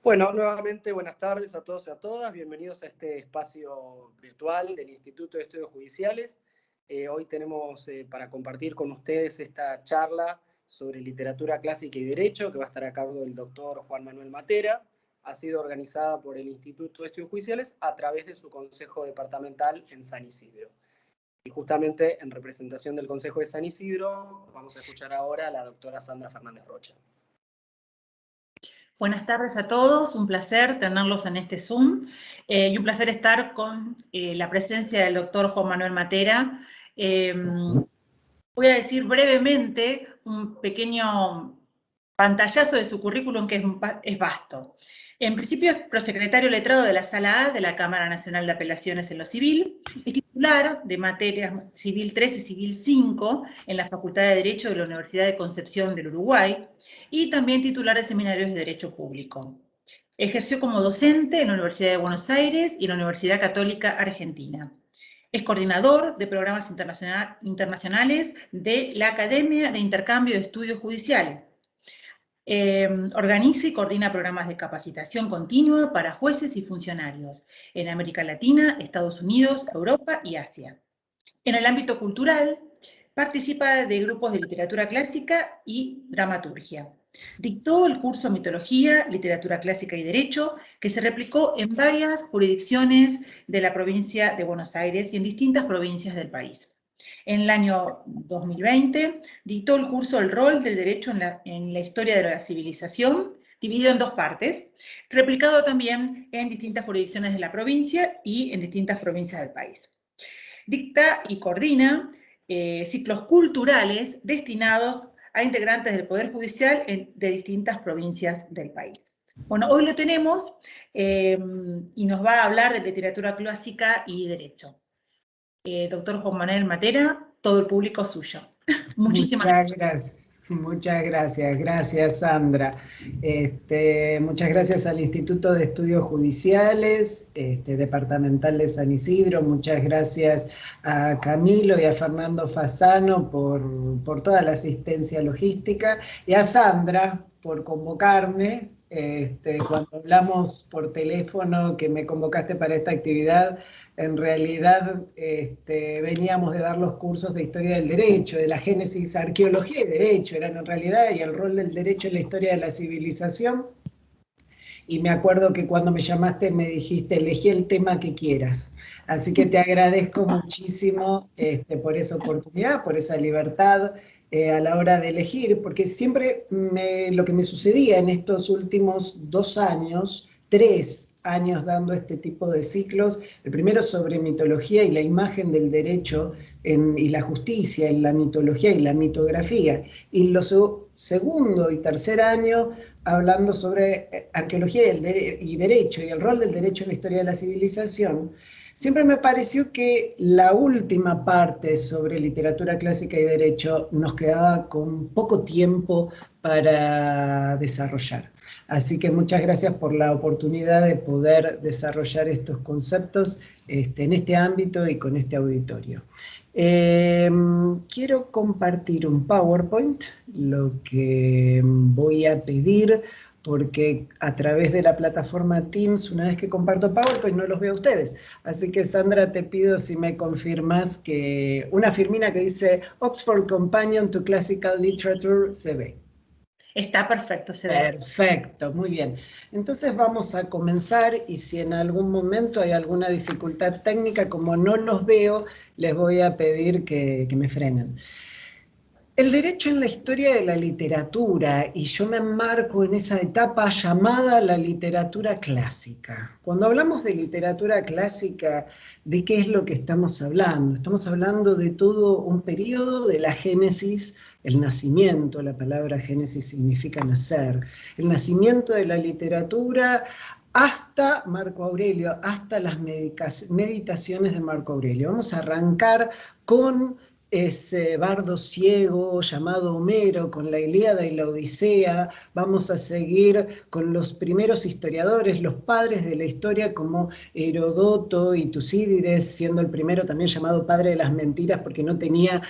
Bueno, nuevamente buenas tardes a todos y a todas. Bienvenidos a este espacio virtual del Instituto de Estudios Judiciales. Hoy tenemos para compartir con ustedes esta charla sobre literatura clásica y derecho, que va a estar a cargo del doctor Juan Manuel Matera. Ha sido organizada por el Instituto de Estudios Judiciales a través de su Consejo Departamental en San Isidro. Y justamente en representación del Consejo de San Isidro, vamos a escuchar ahora a la doctora Sandra Fernández Rocha. Buenas tardes a todos, un placer tenerlos en este Zoom y un placer estar con la presencia del doctor Juan Manuel Matera. Voy a decir brevemente un pequeño pantallazo de su currículum que es vasto. En principio es prosecretario letrado de la Sala A de la Cámara Nacional de Apelaciones en lo Civil, es titular de materias Civil 3 y Civil 5 en la Facultad de Derecho de la Universidad de Concepción del Uruguay y también titular de seminarios de Derecho Público. Ejerció como docente en la Universidad de Buenos Aires y en la Universidad Católica Argentina. Es coordinador de programas internacionales de la Academia de Intercambio de Estudios Judiciales. Organiza y coordina programas de capacitación continua para jueces y funcionarios en América Latina, Estados Unidos, Europa y Asia. En el ámbito cultural, participa de grupos de literatura clásica y dramaturgia. Dictó el curso Mitología, Literatura Clásica y Derecho, que se replicó en varias jurisdicciones de la provincia de Buenos Aires y en distintas provincias del país. En el año 2020 dictó el curso El rol del derecho en la historia de la civilización, dividido en dos partes, replicado también en distintas jurisdicciones de la provincia y en distintas provincias del país. Dicta y coordina ciclos culturales destinados a integrantes del Poder Judicial de distintas provincias del país. Bueno, hoy lo tenemos y nos va a hablar de literatura clásica y derecho. Doctor Juan Manuel Matera, todo el público suyo. Muchísimas gracias. Muchas gracias. Gracias, Sandra. Muchas gracias al Instituto de Estudios Judiciales, Departamental de San Isidro. Muchas gracias a Camilo y a Fernando Fasano por toda la asistencia logística y a Sandra por convocarme. Cuando hablamos por teléfono que me convocaste para esta actividad, en realidad veníamos de dar los cursos de Historia del Derecho, de la génesis, Arqueología y Derecho, eran en realidad, y el rol del derecho en la historia de la civilización. Y me acuerdo que cuando me llamaste me dijiste, elegí el tema que quieras. Así que te agradezco muchísimo por esa oportunidad, por esa libertad a la hora de elegir, porque siempre lo que me sucedía en estos últimos 2 años, 3 años dando este tipo de ciclos, el primero sobre mitología y la imagen del derecho y la justicia en la mitología y la mitografía, y los segundo y tercer año hablando sobre arqueología y derecho y el rol del derecho en la historia de la civilización. Siempre me pareció que la última parte sobre literatura clásica y derecho nos quedaba con poco tiempo para desarrollar. Así que muchas gracias por la oportunidad de poder desarrollar estos conceptos en este ámbito y con este auditorio. Quiero compartir un PowerPoint, lo que voy a pedir, porque a través de la plataforma Teams, una vez que comparto PowerPoint, no los veo a ustedes. Así que, Sandra, te pido si me confirmas que una firmina que dice Oxford Companion to Classical Literature se ve. Está perfecto, se ve. Perfecto, muy bien. Entonces vamos a comenzar y si en algún momento hay alguna dificultad técnica, como no los veo, les voy a pedir que me frenen. El derecho en la historia de la literatura, y yo me enmarco en esa etapa llamada la literatura clásica. Cuando hablamos de literatura clásica, ¿de qué es lo que estamos hablando? Estamos hablando de todo un periodo de la génesis, el nacimiento, la palabra génesis significa nacer, el nacimiento de la literatura hasta Marco Aurelio, hasta las meditaciones de Marco Aurelio. Vamos a arrancar con ese bardo ciego llamado Homero con la Ilíada y la Odisea. Vamos a seguir con los primeros historiadores, los padres de la historia como Herodoto y Tucídides, siendo el primero también llamado padre de las mentiras porque no tenía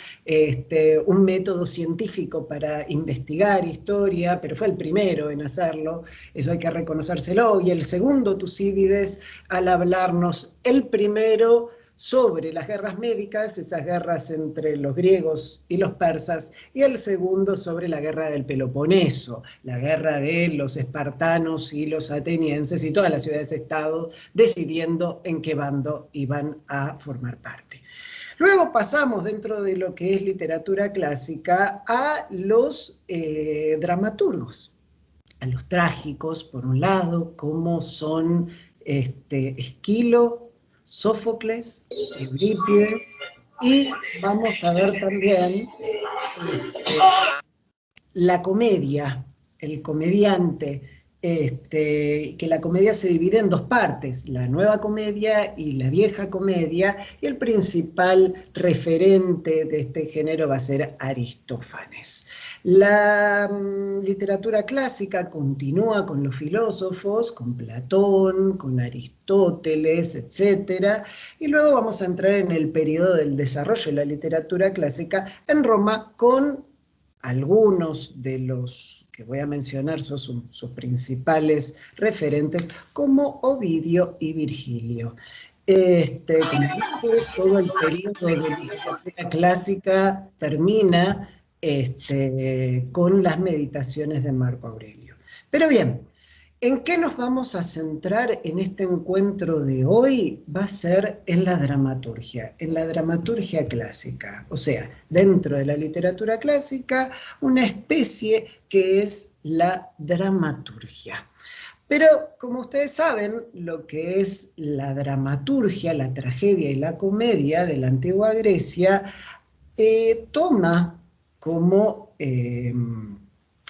un método científico para investigar historia, pero fue el primero en hacerlo, eso hay que reconocérselo. Y el segundo, Tucídides, al hablarnos el primero sobre las guerras médicas, esas guerras entre los griegos y los persas, y el segundo sobre la guerra del Peloponeso, la guerra de los espartanos y los atenienses y todas las ciudades-estado decidiendo en qué bando iban a formar parte. Luego pasamos dentro de lo que es literatura clásica a los dramaturgos, a los trágicos, por un lado, como son Esquilo, Sófocles, Eurípides, y vamos a ver también la comedia, el comediante, que la comedia se divide en dos partes, la nueva comedia y la vieja comedia, y el principal referente de este género va a ser Aristófanes. La literatura clásica continúa con los filósofos, con Platón, con Aristóteles, etc. Y luego vamos a entrar en el periodo del desarrollo de la literatura clásica en Roma con algunos de los que voy a mencionar son sus principales referentes, como Ovidio y Virgilio. Todo el periodo de literatura clásica termina con las meditaciones de Marco Aurelio. Pero bien, ¿en qué nos vamos a centrar en este encuentro de hoy? Va a ser en la dramaturgia clásica. O sea, dentro de la literatura clásica, una especie que es la dramaturgia. Pero, como ustedes saben, lo que es la dramaturgia, la tragedia y la comedia de la antigua Grecia, toma como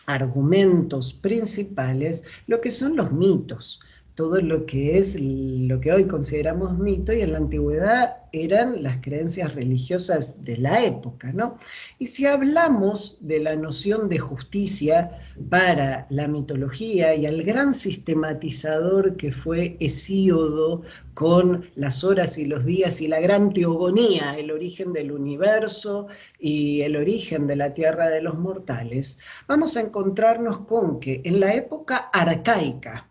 argumentos principales lo que son los mitos, todo lo que es lo que hoy consideramos mito, y en la antigüedad eran las creencias religiosas de la época, ¿no? Y si hablamos de la noción de justicia para la mitología y al gran sistematizador que fue Hesíodo con las horas y los días y la gran teogonía, el origen del universo y el origen de la tierra de los mortales, vamos a encontrarnos con que en la época arcaica,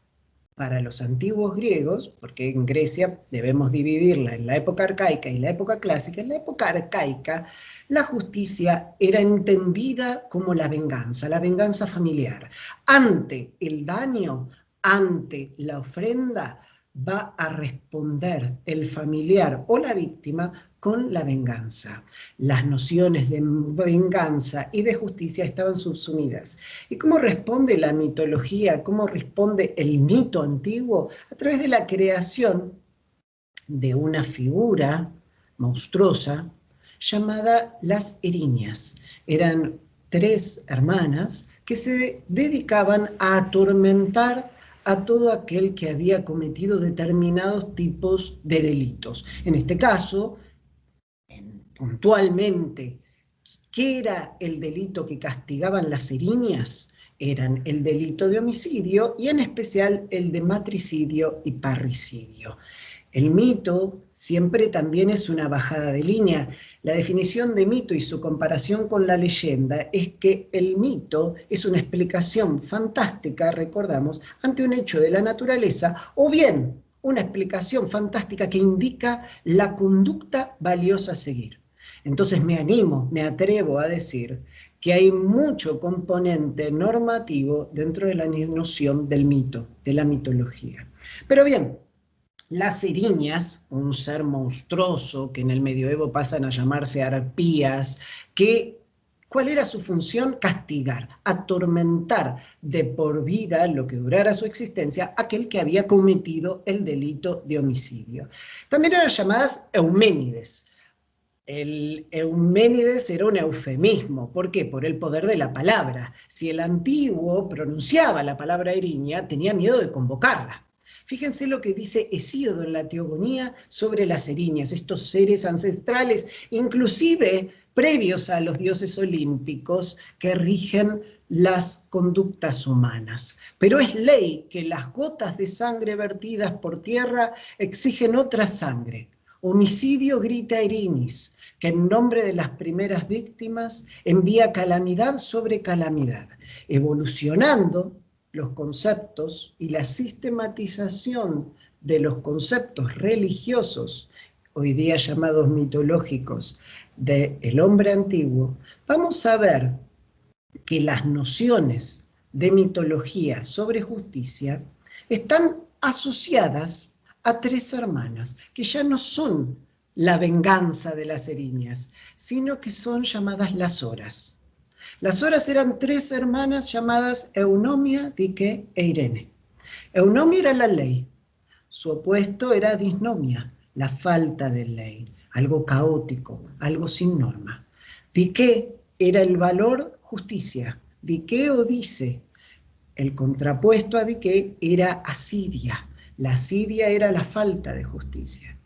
para los antiguos griegos, porque en Grecia debemos dividirla en la época arcaica y la época clásica, en la época arcaica la justicia era entendida como la venganza familiar. Ante el daño, ante la ofrenda, va a responder el familiar o la víctima con la venganza. Las nociones de venganza y de justicia estaban subsumidas. ¿Y cómo responde la mitología? ¿Cómo responde el mito antiguo? A través de la creación de una figura monstruosa llamada las Eriñas. Eran 3 hermanas que se dedicaban a atormentar a todo aquel que había cometido determinados tipos de delitos. En este caso, puntualmente, ¿qué era el delito que castigaban las Eriñas? Eran el delito de homicidio y en especial el de matricidio y parricidio. El mito siempre también es una bajada de línea. La definición de mito y su comparación con la leyenda es que el mito es una explicación fantástica, recordamos, ante un hecho de la naturaleza, o bien una explicación fantástica que indica la conducta valiosa a seguir. Entonces me atrevo a decir que hay mucho componente normativo dentro de la noción del mito, de la mitología. Pero bien, las Eriñas, un ser monstruoso que en el medioevo pasan a llamarse arpías, ¿cuál era su función? Castigar, atormentar de por vida, lo que durara su existencia, aquel que había cometido el delito de homicidio. También eran llamadas euménides. El Euménides era un eufemismo. ¿Por qué? Por el poder de la palabra. Si el antiguo pronunciaba la palabra Eriña, tenía miedo de convocarla. Fíjense lo que dice Hesíodo en la Teogonía sobre las eriñas, estos seres ancestrales, inclusive previos a los dioses olímpicos que rigen las conductas humanas. Pero es ley que las gotas de sangre vertidas por tierra exigen otra sangre. Homicidio grita Erinis, que en nombre de las primeras víctimas envía calamidad sobre calamidad, evolucionando los conceptos y la sistematización de los conceptos religiosos, hoy día llamados mitológicos, del hombre antiguo. Vamos a ver que las nociones de mitología sobre justicia están asociadas a tres hermanas, que ya no son la venganza de las eriñas, sino que son llamadas las horas. Las horas eran tres hermanas llamadas Eunomia, Dike e Irene. Eunomia era la ley, su opuesto era disnomia, la falta de ley, algo caótico, algo sin norma. Dike era el valor justicia, Dike o dice. El contrapuesto a Dike era asidia, la asidia era la falta de justicia.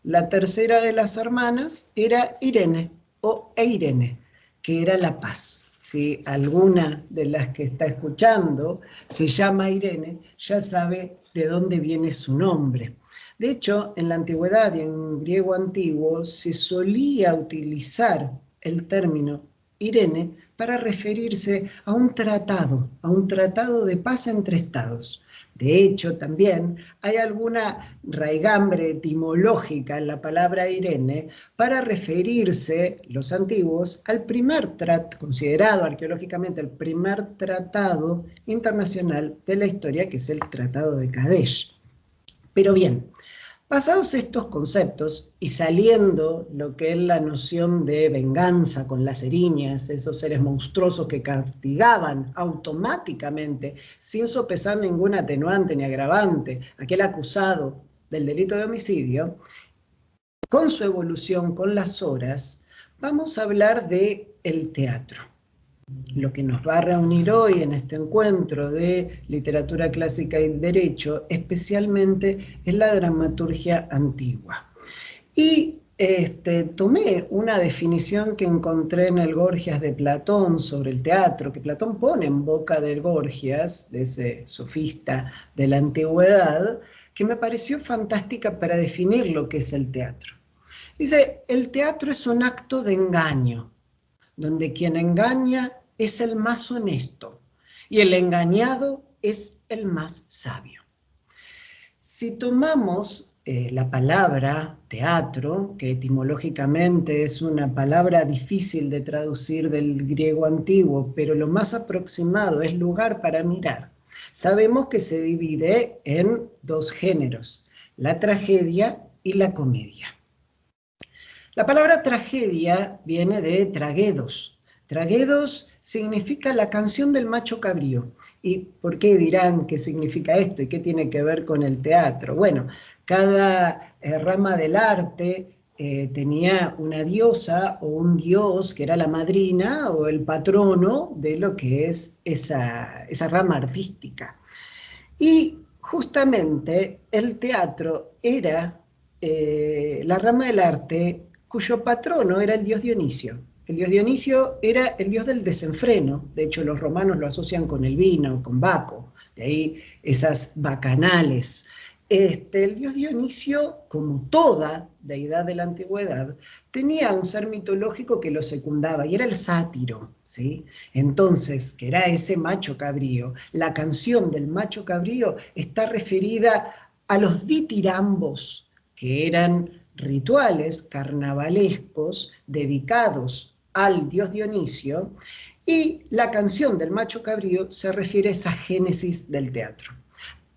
La tercera de las hermanas era Irene o Eirene, que era la paz. Si alguna de las que está escuchando se llama Irene, ya sabe de dónde viene su nombre. De hecho, en la antigüedad y en griego antiguo se solía utilizar el término Irene para referirse a un tratado de paz entre estados. De hecho, también hay alguna raigambre etimológica en la palabra Irene para referirse, los antiguos, al considerado arqueológicamente el primer tratado internacional de la historia, que es el Tratado de Kadesh. Pero bien, pasados estos conceptos y saliendo lo que es la noción de venganza con las eriñas, esos seres monstruosos que castigaban automáticamente, sin sopesar ningún atenuante ni agravante, aquel acusado del delito de homicidio, con su evolución con las horas, vamos a hablar del teatro. Lo que nos va a reunir hoy en este encuentro de literatura clásica y derecho, especialmente es la dramaturgia antigua. Y tomé una definición que encontré en el Gorgias de Platón sobre el teatro, que Platón pone en boca del Gorgias, de ese sofista de la antigüedad, que me pareció fantástica para definir lo que es el teatro. Dice, el teatro es un acto de engaño, donde quien engaña es el más honesto y el engañado es el más sabio. Si tomamos la palabra teatro, que etimológicamente es una palabra difícil de traducir del griego antiguo, pero lo más aproximado es lugar para mirar, sabemos que se divide en dos géneros, la tragedia y la comedia. La palabra tragedia viene de tragedos. Tragedos significa la canción del macho cabrío. ¿Y por qué dirán qué significa esto y qué tiene que ver con el teatro? Bueno, cada rama del arte tenía una diosa o un dios que era la madrina o el patrono de lo que es esa rama artística. Y justamente el teatro era la rama del arte cuyo patrono era el dios Dionisio. El dios Dionisio era el dios del desenfreno, de hecho los romanos lo asocian con el vino, con Baco, de ahí esas bacanales. El dios Dionisio, como toda deidad de la antigüedad, tenía un ser mitológico que lo secundaba y era el sátiro, ¿sí? Entonces, que era ese macho cabrío, la canción del macho cabrío está referida a los ditirambos, que eran rituales carnavalescos dedicados al dios Dionisio, y la canción del macho cabrío se refiere a esa génesis del teatro.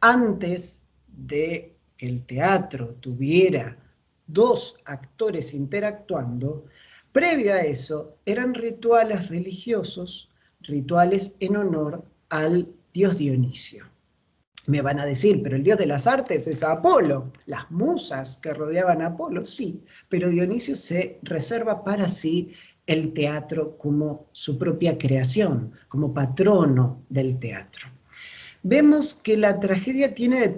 Antes de que el teatro tuviera dos actores interactuando, previo a eso eran rituales religiosos, rituales en honor al dios Dionisio. Me van a decir, pero el dios de las artes es Apolo, las musas que rodeaban a Apolo, sí, pero Dionisio se reserva para sí el teatro como su propia creación, como patrono del teatro. vemos que la tragedia tiene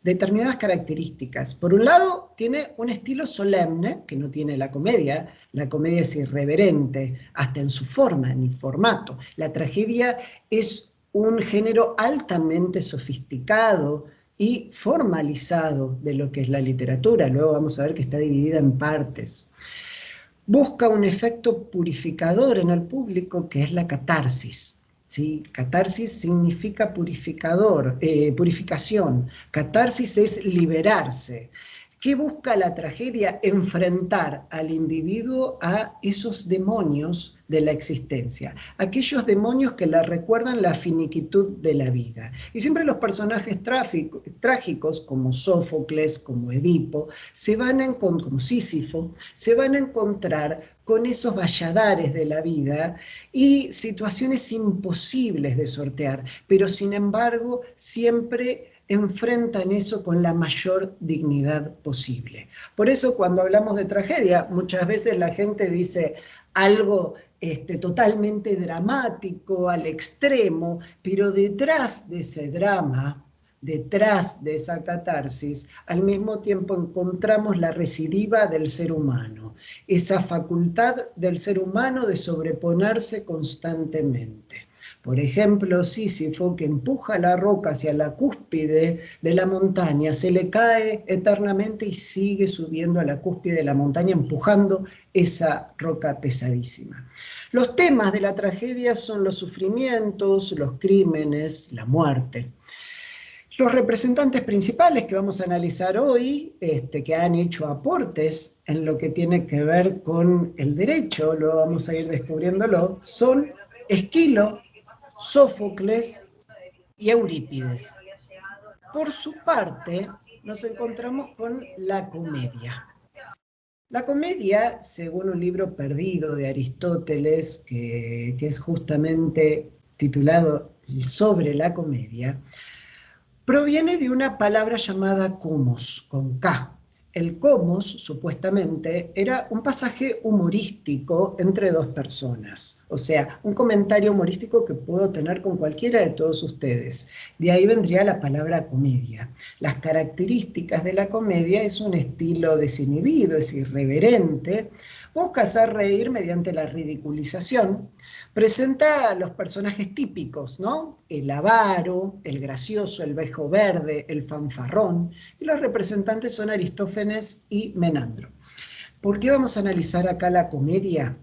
determinadas características. Por un lado, tiene un estilo solemne, que no tiene la comedia es irreverente, hasta en su forma, en el formato. La tragedia es un género altamente sofisticado y formalizado de lo que es la literatura. Luego vamos a ver que está dividida en partes. Busca un efecto purificador en el público, que es la catarsis. ¿Sí? Catarsis significa purificación. Catarsis es liberarse. ¿Qué busca la tragedia? Enfrentar al individuo a esos demonios de la existencia, aquellos demonios que le recuerdan la finiquitud de la vida. Y siempre los personajes trágicos, como Sófocles, como Edipo, como Sísifo, se van a encontrar con esos valladares de la vida y situaciones imposibles de sortear, pero sin embargo siempre enfrentan eso con la mayor dignidad posible. Por eso cuando hablamos de tragedia, muchas veces la gente dice algo totalmente dramático, al extremo, pero detrás de ese drama, detrás de esa catarsis, al mismo tiempo encontramos la recidiva del ser humano, esa facultad del ser humano de sobreponerse constantemente. Por ejemplo, Sísifo, que empuja la roca hacia la cúspide de la montaña, se le cae eternamente y sigue subiendo a la cúspide de la montaña, empujando esa roca pesadísima. Los temas de la tragedia son los sufrimientos, los crímenes, la muerte. Los representantes principales que vamos a analizar hoy, que han hecho aportes en lo que tiene que ver con el derecho, luego vamos a ir descubriéndolo, son Esquilo, Sófocles y Eurípides. Por su parte, nos encontramos con la comedia. La comedia, según un libro perdido de Aristóteles, que es justamente titulado Sobre la comedia, proviene de una palabra llamada comos, con K. El comos, supuestamente, era un pasaje humorístico entre dos personas. O sea, un comentario humorístico que puedo tener con cualquiera de todos ustedes. De ahí vendría la palabra comedia. Las características de la comedia es un estilo desinhibido, es irreverente, busca hacer reír mediante la ridiculización, presenta a los personajes típicos, ¿no? El avaro, el gracioso, el viejo verde, el fanfarrón, y los representantes son Aristófanes y Menandro. ¿Por qué vamos a analizar acá la comedia?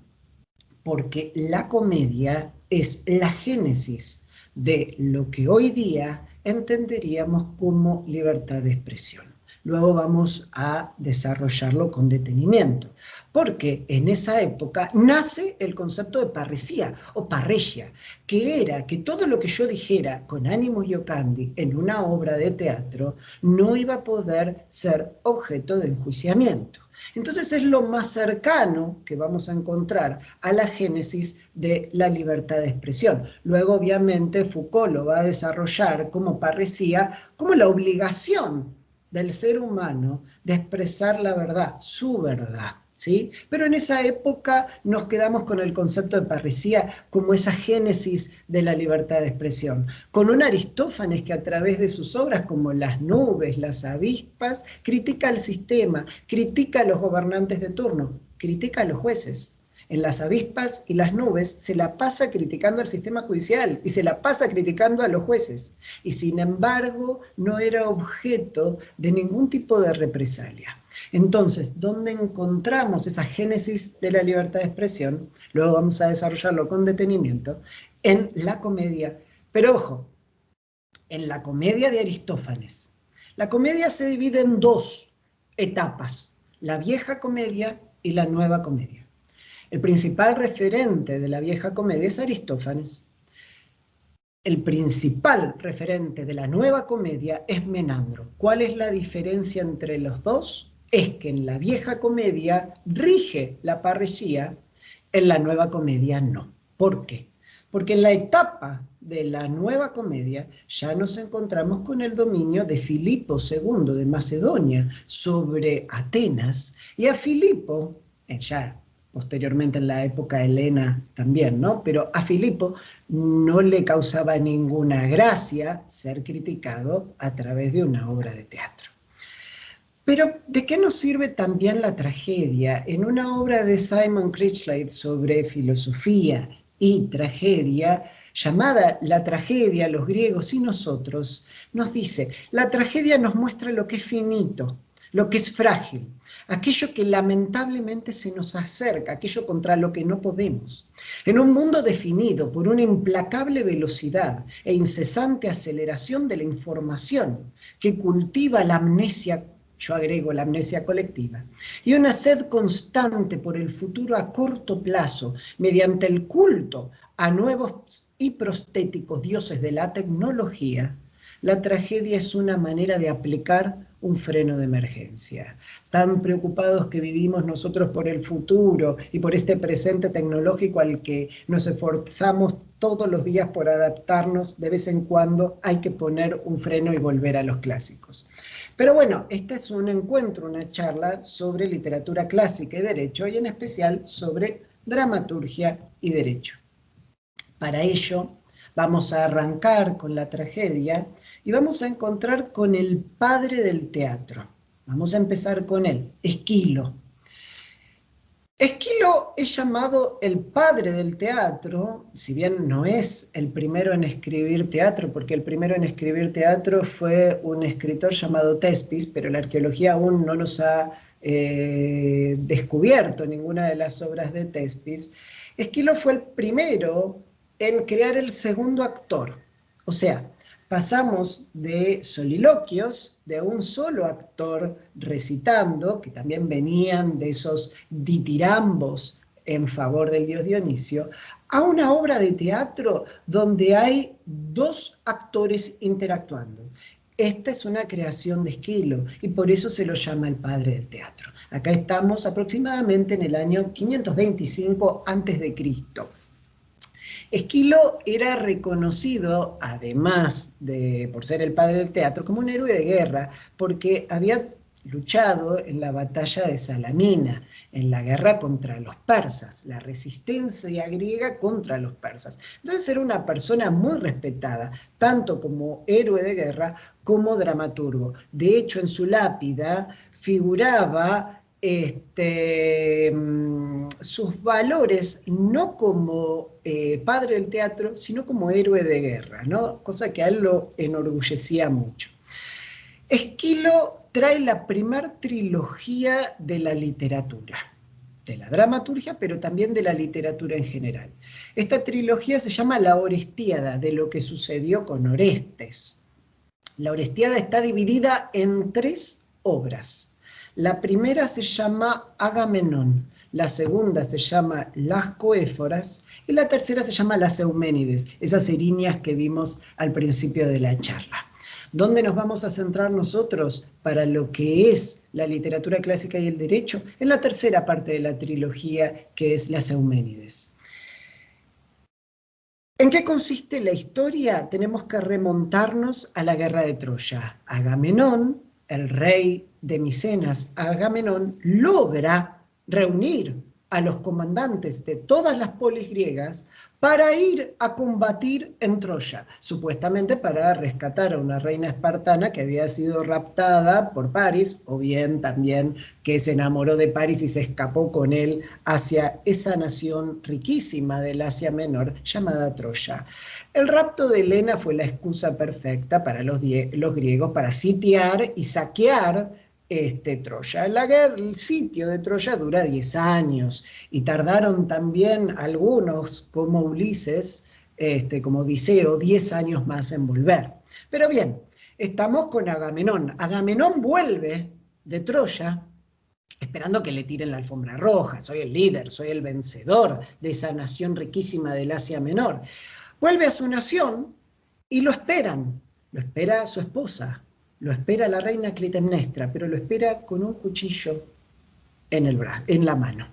Porque la comedia es la génesis de lo que hoy día entenderíamos como libertad de expresión. Luego vamos a desarrollarlo con detenimiento, porque en esa época nace el concepto de parresía o parresia, que era que todo lo que yo dijera con ánimo iocandi en una obra de teatro no iba a poder ser objeto de enjuiciamiento. Entonces es lo más cercano que vamos a encontrar a la génesis de la libertad de expresión. Luego, obviamente, Foucault lo va a desarrollar como parresía, como la obligación del ser humano de expresar la verdad, su verdad. ¿Sí? Pero en esa época nos quedamos con el concepto de parresía como esa génesis de la libertad de expresión, con un Aristófanes que a través de sus obras como Las nubes, Las avispas, critica al sistema, critica a los gobernantes de turno, critica a los jueces. En Las avispas y Las nubes se la pasa criticando al sistema judicial y se la pasa criticando a los jueces. Y sin embargo no era objeto de ningún tipo de represalia. Entonces, ¿dónde encontramos esa génesis de la libertad de expresión? Luego vamos a desarrollarlo con detenimiento en la comedia. Pero ojo, en la comedia de Aristófanes. La comedia se divide en dos etapas, la vieja comedia y la nueva comedia. El principal referente de la vieja comedia es Aristófanes. El principal referente de la nueva comedia es Menandro. ¿Cuál es la diferencia entre los dos? Es que en la vieja comedia rige la parresía, en la nueva comedia no. ¿Por qué? Porque en la etapa de la nueva comedia ya nos encontramos con el dominio de Filipo II de Macedonia sobre Atenas, y a Filipo, ya posteriormente en la época helena también, ¿no? Pero a Filipo no le causaba ninguna gracia ser criticado a través de una obra de teatro. Pero, ¿de qué nos sirve también la tragedia? En una obra de Simon Critchlade sobre filosofía y tragedia, llamada La tragedia, los griegos y nosotros, nos dice, la tragedia nos muestra lo que es finito, lo que es frágil, aquello que lamentablemente se nos acerca, aquello contra lo que no podemos. En un mundo definido por una implacable velocidad e incesante aceleración de la información que cultiva la amnesia, yo agrego la amnesia colectiva, y una sed constante por el futuro a corto plazo mediante el culto a nuevos y prostéticos dioses de la tecnología, la tragedia es una manera de aplicar un freno de emergencia. Tan preocupados que vivimos nosotros por el futuro y por este presente tecnológico al que nos esforzamos todos los días por adaptarnos, de vez en cuando hay que poner un freno y volver a los clásicos. Pero bueno, este es un encuentro, una charla sobre literatura clásica y derecho, y en especial sobre dramaturgia y derecho. Para ello, vamos a arrancar con la tragedia y vamos a encontrar con el padre del teatro. Vamos a empezar con él, Esquilo. Esquilo es llamado el padre del teatro, si bien no es el primero en escribir teatro, porque el primero en escribir teatro fue un escritor llamado Thespis, pero la arqueología aún no nos ha descubierto ninguna de las obras de Thespis. Esquilo fue el primero en crear el segundo actor, o sea, pasamos de soliloquios, de un solo actor recitando, que también venían de esos ditirambos en favor del dios Dionisio, a una obra de teatro donde hay dos actores interactuando. Esta es una creación de Esquilo y por eso se lo llama el padre del teatro. Acá estamos aproximadamente en el año 525 a.C. Esquilo era reconocido, además de por ser el padre del teatro, como un héroe de guerra, porque había luchado en la batalla de Salamina, en la guerra contra los persas, la resistencia griega contra los persas. Entonces era una persona muy respetada, tanto como héroe de guerra como dramaturgo. De hecho, en su lápida figuraba sus valores no como padre del teatro, sino como héroe de guerra, ¿no? Cosa que a él lo enorgullecía mucho. Esquilo trae la primer trilogía de la literatura, de la dramaturgia, pero también de la literatura en general. Esta trilogía se llama La Orestiada, de lo que sucedió con Orestes. La Orestiada está dividida en 3 obras. La primera se llama Agamenón, la segunda se llama Las Coéforas y la tercera se llama Las Euménides, esas erinias que vimos al principio de la charla. ¿Dónde nos vamos a centrar nosotros para lo que es la literatura clásica y el derecho? En la tercera parte de la trilogía, que es Las Euménides. ¿En qué consiste la historia? Tenemos que remontarnos a la guerra de Troya. Agamenón, el rey de Micenas, Agamenón, logra reunir a los comandantes de todas las polis griegas para ir a combatir en Troya, supuestamente para rescatar a una reina espartana que había sido raptada por Paris, o bien también que se enamoró de Paris y se escapó con él hacia esa nación riquísima del Asia Menor llamada Troya. El rapto de Helena fue la excusa perfecta para los griegos para sitiar y saquear Troya. El sitio de Troya dura 10 años y tardaron también algunos, como Ulises, como Odiseo, 10 años más en volver. Pero bien, estamos con Agamenón. Agamenón vuelve de Troya esperando que le tiren la alfombra roja. Soy el líder, soy el vencedor de esa nación riquísima del Asia Menor. Vuelve a su nación y lo esperan. Lo espera su esposa. Lo espera la reina Clitemnestra, pero lo espera con un cuchillo en la mano.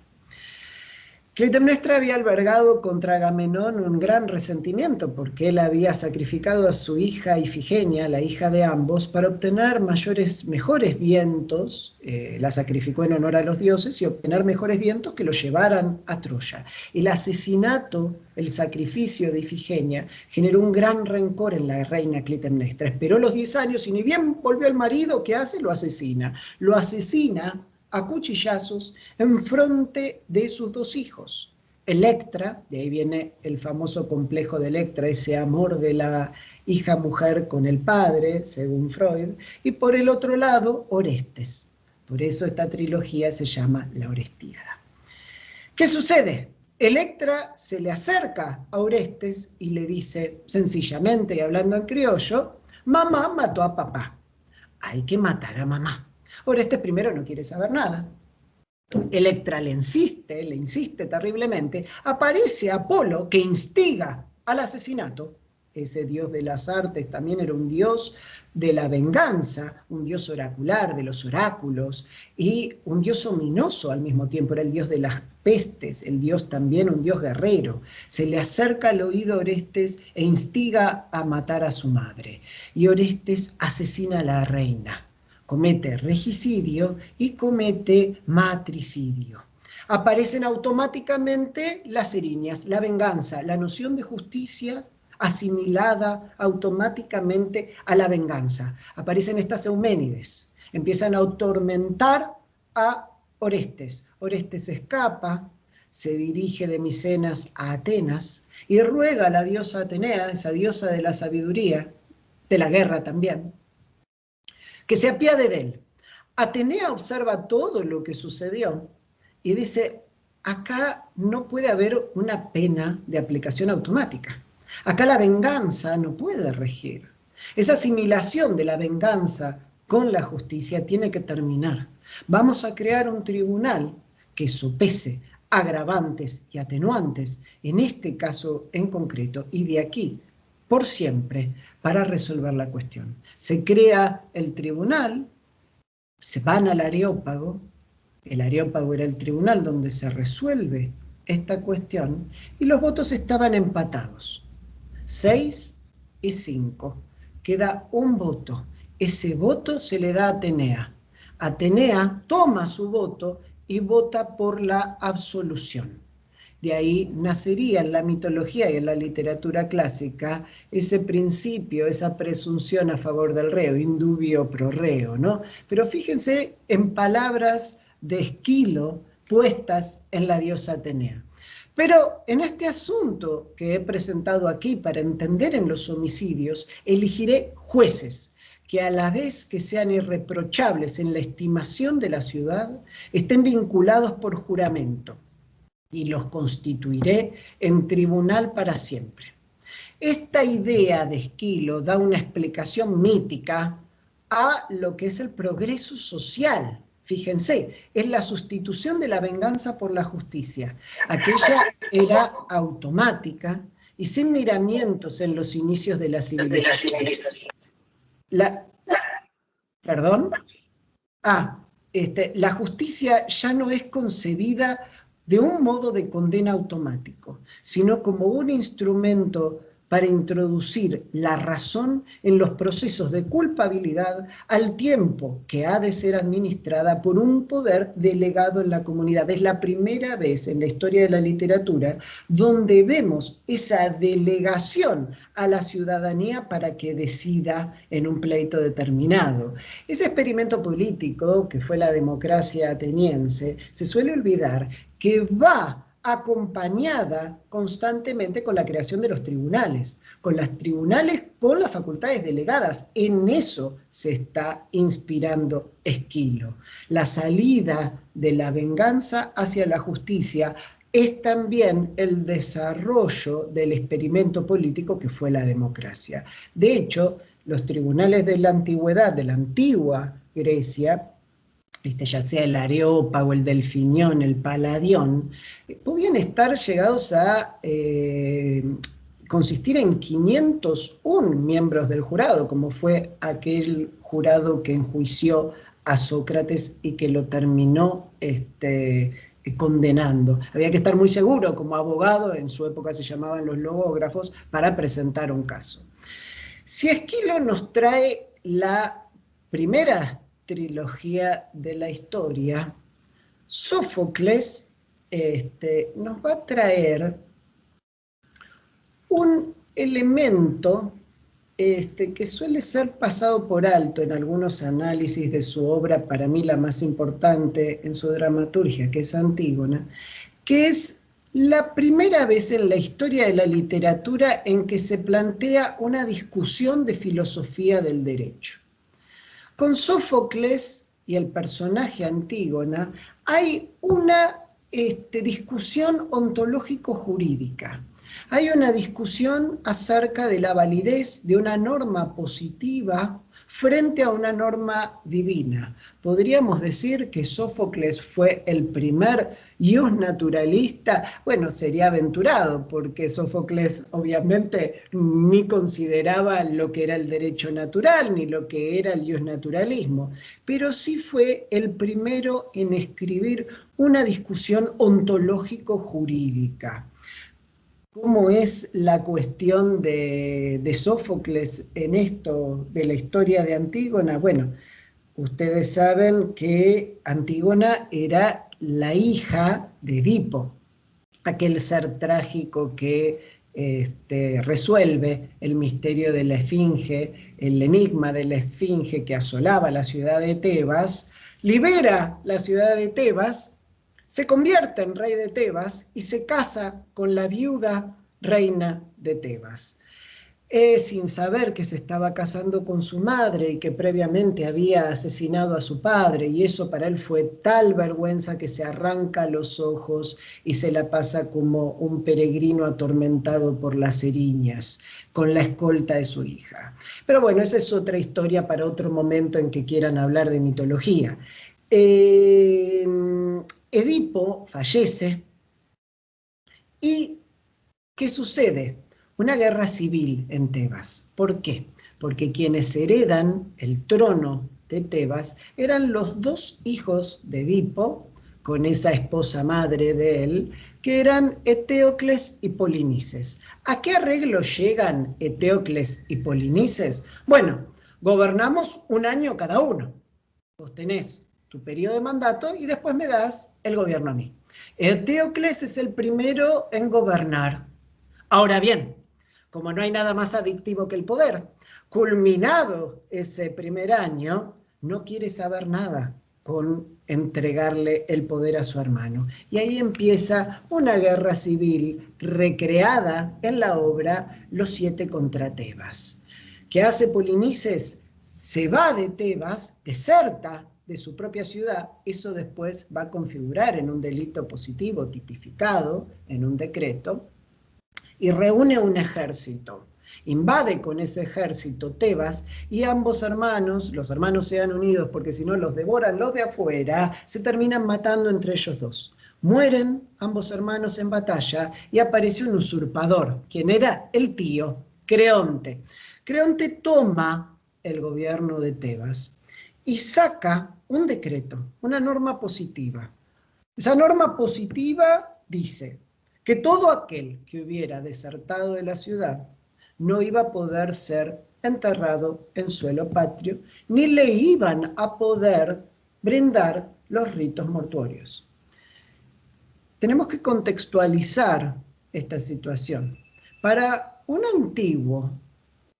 Clitemnestra había albergado contra Agamenón un gran resentimiento porque él había sacrificado a su hija Ifigenia, la hija de ambos, para obtener mejores vientos, la sacrificó en honor a los dioses, y obtener mejores vientos que lo llevaran a Troya. El asesinato, el sacrificio de Ifigenia, generó un gran rencor en la reina Clitemnestra. Esperó los 10 años y ni bien volvió el marido, ¿qué hace? Lo asesina. Lo asesina a cuchillazos en frente de sus 2 hijos. Electra, de ahí viene el famoso complejo de Electra, ese amor de la hija mujer con el padre, según Freud, y por el otro lado, Orestes. Por eso esta trilogía se llama La Orestiada. ¿Qué sucede? Electra se le acerca a Orestes y le dice, sencillamente y hablando en criollo, mamá mató a papá, hay que matar a mamá. Orestes primero no quiere saber nada. Electra le insiste terriblemente. Aparece Apolo, que instiga al asesinato. Ese dios de las artes también era un dios de la venganza, un dios oracular, de los oráculos, y un dios ominoso al mismo tiempo. Era el dios de las pestes, el dios también, un dios guerrero. Se le acerca al oído a Orestes e instiga a matar a su madre. Y Orestes asesina a la reina. Comete regicidio y comete matricidio. Aparecen automáticamente las erinias, la venganza, la noción de justicia asimilada automáticamente a la venganza. Aparecen estas Euménides, empiezan a atormentar a Orestes. Orestes escapa, se dirige de Micenas a Atenas y ruega a la diosa Atenea, esa diosa de la sabiduría, de la guerra también, que se apiade de él. Atenea observa todo lo que sucedió y dice, acá no puede haber una pena de aplicación automática. Acá la venganza no puede regir. Esa asimilación de la venganza con la justicia tiene que terminar. Vamos a crear un tribunal que sopese agravantes y atenuantes, en este caso en concreto, y de aquí por siempre, para resolver la cuestión. Se crea el tribunal, se van al Areópago, el Areópago era el tribunal donde se resuelve esta cuestión, y los votos estaban empatados, 6 y 5. Queda un voto, ese voto se le da a Atenea. Atenea toma su voto y vota por la absolución. De ahí nacería en la mitología y en la literatura clásica ese principio, esa presunción a favor del reo, indubio pro reo, ¿no? Pero fíjense en palabras de Esquilo puestas en la diosa Atenea. Pero en este asunto que he presentado aquí para entender en los homicidios, elegiré jueces que a la vez que sean irreprochables en la estimación de la ciudad, estén vinculados por juramento, y los constituiré en tribunal para siempre. Esta idea de Esquilo da una explicación mítica a lo que es el progreso social. Fíjense, es la sustitución de la venganza por la justicia. Aquella era automática y sin miramientos en los inicios de la civilización. ¿Perdón? La justicia ya no es concebida de un modo de condena automático, sino como un instrumento para introducir la razón en los procesos de culpabilidad al tiempo que ha de ser administrada por un poder delegado en la comunidad. Es la primera vez en la historia de la literatura donde vemos esa delegación a la ciudadanía para que decida en un pleito determinado. Ese experimento político, que fue la democracia ateniense, se suele olvidar que va acompañada constantemente con la creación de los tribunales, con las facultades delegadas. En eso se está inspirando Esquilo. La salida de la venganza hacia la justicia es también el desarrollo del experimento político que fue la democracia. De hecho, los tribunales de la antigüedad, de la antigua Grecia, ya sea el Areópago, el Delfinión, el Paladión, podían estar llegados a consistir en 501 miembros del jurado, como fue aquel jurado que enjuició a Sócrates y que lo terminó condenando. Había que estar muy seguro como abogado, en su época se llamaban los logógrafos, para presentar un caso. Si Esquilo nos trae la primera trilogía de la historia, Sófocles nos va a traer un elemento que suele ser pasado por alto en algunos análisis de su obra, para mí la más importante en su dramaturgia, que es Antígona, que es la primera vez en la historia de la literatura en que se plantea una discusión de filosofía del derecho. Con Sófocles y el personaje Antígona hay una discusión ontológico-jurídica. Hay una discusión acerca de la validez de una norma positiva frente a una norma divina. Podríamos decir que Sófocles fue el primer ius naturalista. Bueno, sería aventurado, porque Sófocles obviamente ni consideraba lo que era el derecho natural, ni lo que era el ius naturalismo, pero sí fue el primero en escribir una discusión ontológico-jurídica. ¿Cómo es la cuestión de Sófocles en esto de la historia de Antígona? Bueno, ustedes saben que Antígona era la hija de Edipo, aquel ser trágico que resuelve el misterio de la Esfinge, el enigma de la Esfinge que asolaba la ciudad de Tebas, libera la ciudad de Tebas, se convierte en rey de Tebas y se casa con la viuda reina de Tebas. Sin saber que se estaba casando con su madre y que previamente había asesinado a su padre, y eso para él fue tal vergüenza que se arranca los ojos y se la pasa como un peregrino atormentado por las eriñas, con la escolta de su hija. Pero bueno, esa es otra historia para otro momento en que quieran hablar de mitología. Edipo fallece y ¿qué sucede? Una guerra civil en Tebas. ¿Por qué? Porque quienes heredan el trono de Tebas eran los dos hijos de Edipo, con esa esposa madre de él, que eran Eteocles y Polinices. ¿A qué arreglo llegan Eteocles y Polinices? Bueno, gobernamos un año cada uno. Vos tenés tu periodo de mandato y después me das el gobierno a mí. Eteocles es el primero en gobernar. Ahora bien, como no hay nada más adictivo que el poder, culminado ese primer año, no quiere saber nada con entregarle el poder a su hermano. Y ahí empieza una guerra civil recreada en la obra Los 7 contra Tebas. ¿Qué hace Polinices? Se va de Tebas, deserta de su propia ciudad. Eso después va a configurar en un delito positivo tipificado en un decreto, y reúne un ejército, invade con ese ejército Tebas, y ambos hermanos, los hermanos se han unidos porque si no los devoran los de afuera, se terminan matando entre ellos dos. Mueren ambos hermanos en batalla y aparece un usurpador, quien era el tío, Creonte. Creonte toma el gobierno de Tebas y saca un decreto, una norma positiva. Esa norma positiva dice que todo aquel que hubiera desertado de la ciudad no iba a poder ser enterrado en suelo patrio, ni le iban a poder brindar los ritos mortuorios. Tenemos que contextualizar esta situación. Para un antiguo,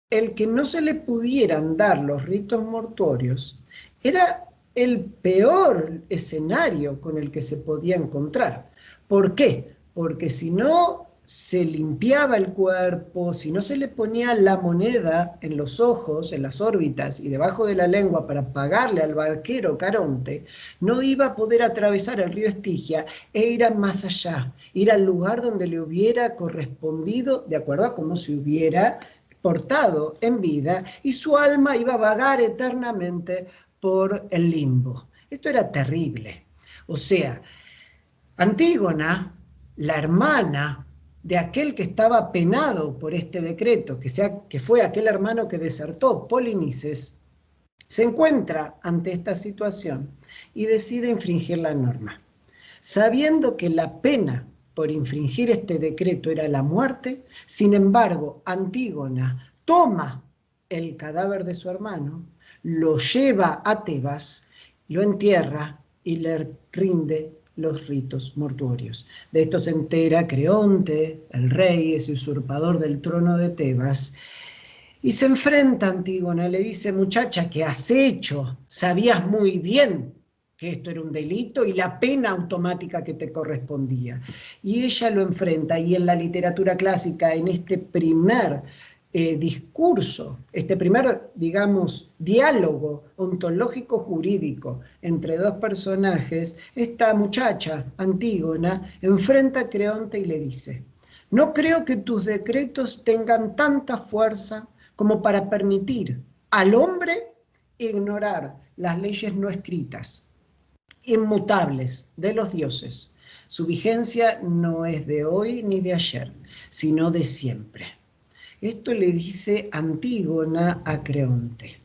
el que no se le pudieran dar los ritos mortuorios era el peor escenario con el que se podía encontrar. ¿Por qué? Porque si no se limpiaba el cuerpo, si no se le ponía la moneda en los ojos, en las órbitas y debajo de la lengua para pagarle al barquero Caronte, no iba a poder atravesar el río Estigia e ir más allá, ir al lugar donde le hubiera correspondido, de acuerdo a cómo se hubiera portado en vida, y su alma iba a vagar eternamente por el limbo. Esto era terrible. O sea, Antígona, la hermana de aquel que estaba penado por este decreto, que fue aquel hermano que desertó, Polinices, se encuentra ante esta situación y decide infringir la norma. sabiendo que la pena por infringir este decreto era la muerte. Sin embargo, Antígona toma el cadáver de su hermano, lo lleva a Tebas, lo entierra y le rinde los ritos mortuorios. De esto se entera Creonte, el rey, ese usurpador del trono de Tebas, y se enfrenta a Antígona, le dice: muchacha, ¿qué has hecho? Sabías muy bien que esto era un delito y la pena automática que te correspondía. Y ella lo enfrenta, y en la literatura clásica, en este primer discurso, este primer, digamos, diálogo ontológico jurídico entre dos personajes, esta muchacha, Antígona, enfrenta a Creonte y le dice: no creo que tus decretos tengan tanta fuerza como para permitir al hombre ignorar las leyes no escritas, inmutables de los dioses. Su vigencia no es de hoy ni de ayer, sino de siempre. Esto le dice Antígona a Creonte.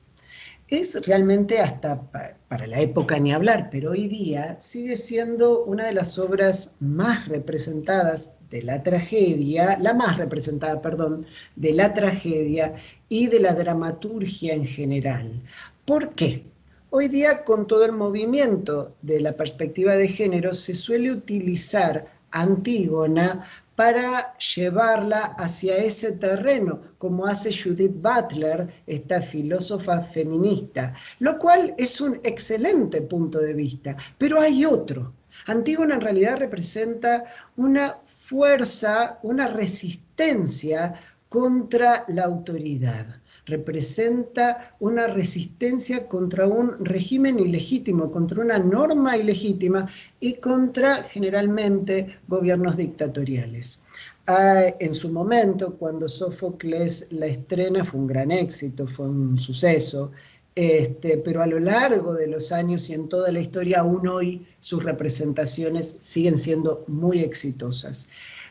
Es realmente, hasta para la época ni hablar, pero hoy día sigue siendo una de las obras más representadas de la tragedia, la más representada, perdón, de la tragedia y de la dramaturgia en general. ¿Por qué? Hoy día, con todo el movimiento de la perspectiva de género, se suele utilizar Antígona para llevarla hacia ese terreno, como hace Judith Butler, esta filósofa feminista, lo cual es un excelente punto de vista, pero hay otro. Antígona en realidad representa una fuerza, una resistencia contra la autoridad. Representa una resistencia contra un régimen ilegítimo, contra una norma ilegítima y contra, generalmente, gobiernos dictatoriales. En su momento, cuando Sófocles la estrena, fue un gran éxito, fue un suceso, pero a lo largo de los años y en toda la historia, aún hoy, sus representaciones siguen siendo muy exitosas.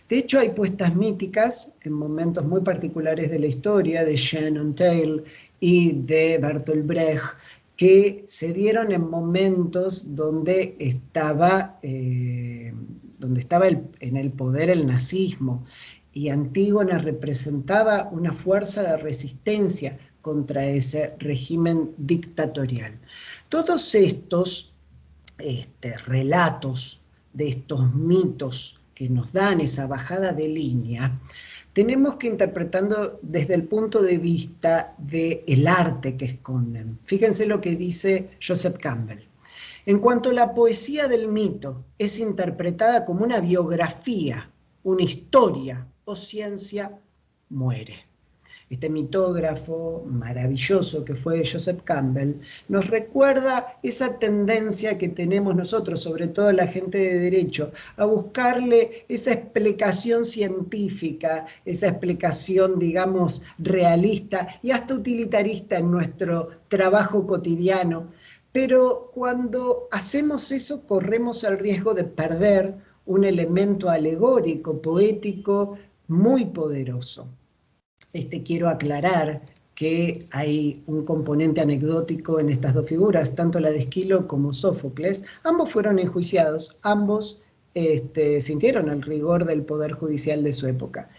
De hecho, hay puestas míticas en momentos muy particulares de la historia, de Shannon Taylor y de Bertolt Brecht, que se dieron en momentos donde estaba en el poder el nazismo, y Antígona representaba una fuerza de resistencia contra ese régimen dictatorial. Todos estos relatos de estos mitos que nos dan esa bajada de línea, tenemos que interpretarlo desde el punto de vista del arte que esconden. Fíjense lo que dice Joseph Campbell. En cuanto la poesía del mito es interpretada como una biografía, una historia o ciencia, muere. Este mitógrafo maravilloso que fue Joseph Campbell nos recuerda esa tendencia que tenemos nosotros, sobre todo la gente de derecho, a buscarle esa explicación científica, esa explicación, digamos, realista y hasta utilitarista en nuestro trabajo cotidiano. Pero cuando hacemos eso, corremos el riesgo de perder un elemento alegórico, poético, muy poderoso. Quiero aclarar que hay un componente anecdótico en estas dos figuras, tanto la de Esquilo como Sófocles. Ambos fueron enjuiciados, ambos sintieron el rigor del poder judicial de su época.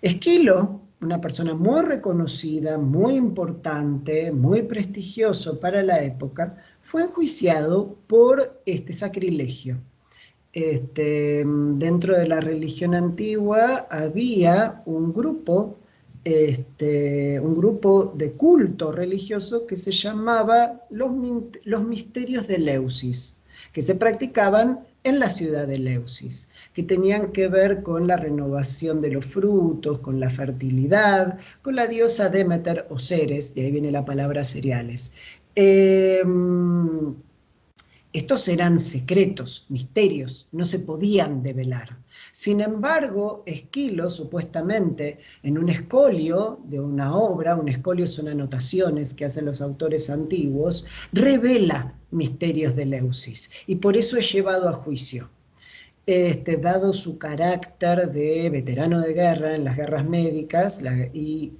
Esquilo, una persona muy reconocida, muy importante, muy prestigioso para la época, fue enjuiciado por sacrilegio. Dentro de la religión antigua había un grupo de culto religioso que se llamaba los misterios de Eleusis, que se practicaban en la ciudad de Eleusis, que tenían que ver con la renovación de los frutos, con la fertilidad, con la diosa Demeter o Ceres, de ahí viene la palabra cereales. Estos eran secretos, misterios, no se podían develar. Sin embargo, Esquilo, supuestamente, en un escolio de una obra, un escolio son anotaciones que hacen los autores antiguos, revela misterios de Eleusis, y por eso es llevado a juicio. Dado su carácter de veterano de guerra en las guerras médicas y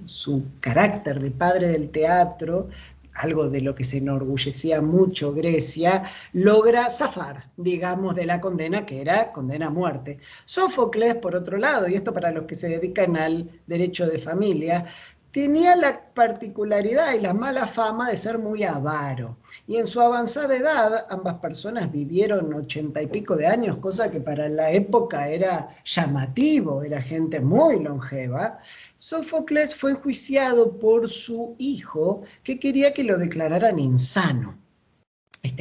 su carácter de padre del teatro, algo de lo que se enorgullecía mucho Grecia, logra zafar, digamos, de la condena, que era condena a muerte. Sófocles, por otro lado, y esto para los que se dedican al derecho de familia, tenía la particularidad y la mala fama de ser muy avaro. Y en su avanzada edad, ambas personas vivieron 80 y pico de años, cosa que para la época era llamativo, era gente muy longeva. Sófocles fue enjuiciado por su hijo, que quería que lo declararan insano.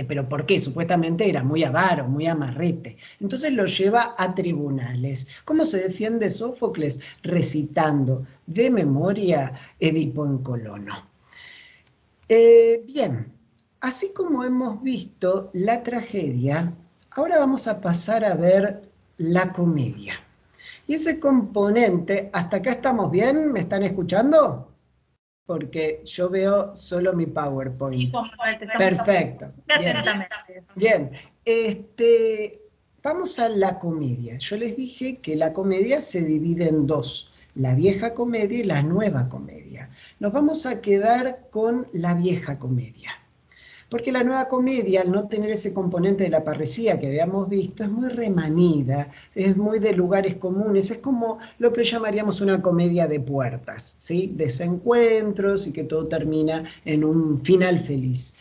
¿Pero por qué? Supuestamente era muy avaro, muy amarrete. Entonces lo lleva a tribunales. ¿Cómo se defiende Sófocles? Recitando de memoria Edipo en Colono. Bien, así como hemos visto la tragedia, ahora vamos a pasar a ver la comedia. Y ese componente, ¿hasta acá estamos bien? ¿Me están escuchando? Porque yo veo solo mi PowerPoint. Sí, perfecto. Bien. Bien. Bien. Vamos a la comedia. Yo les dije que la comedia se divide en dos, la vieja comedia y la nueva comedia. Nos vamos a quedar con la vieja comedia. Porque la nueva comedia, al no tener ese componente de la parresía que habíamos visto, es muy remanida, es muy de lugares comunes, es como lo que llamaríamos una comedia de puertas, ¿sí? Desencuentros y que todo termina en un final feliz.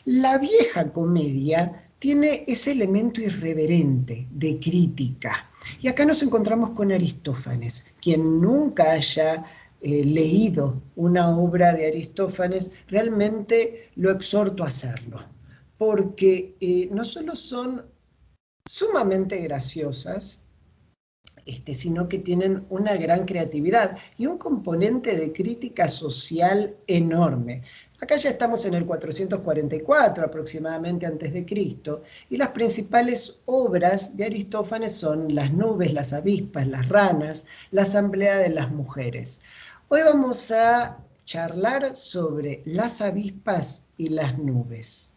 La vieja comedia tiene ese elemento irreverente de crítica. Y acá nos encontramos con Aristófanes, quien nunca haya leído una obra de Aristófanes, realmente lo exhorto a hacerlo, porque no solo son sumamente graciosas, sino que tienen una gran creatividad y un componente de crítica social enorme. Acá ya estamos en el 444 aproximadamente antes de Cristo, y las principales obras de Aristófanes son Las nubes, las avispas, las ranas, La asamblea de las mujeres. Hoy vamos a charlar sobre las avispas y las nubes.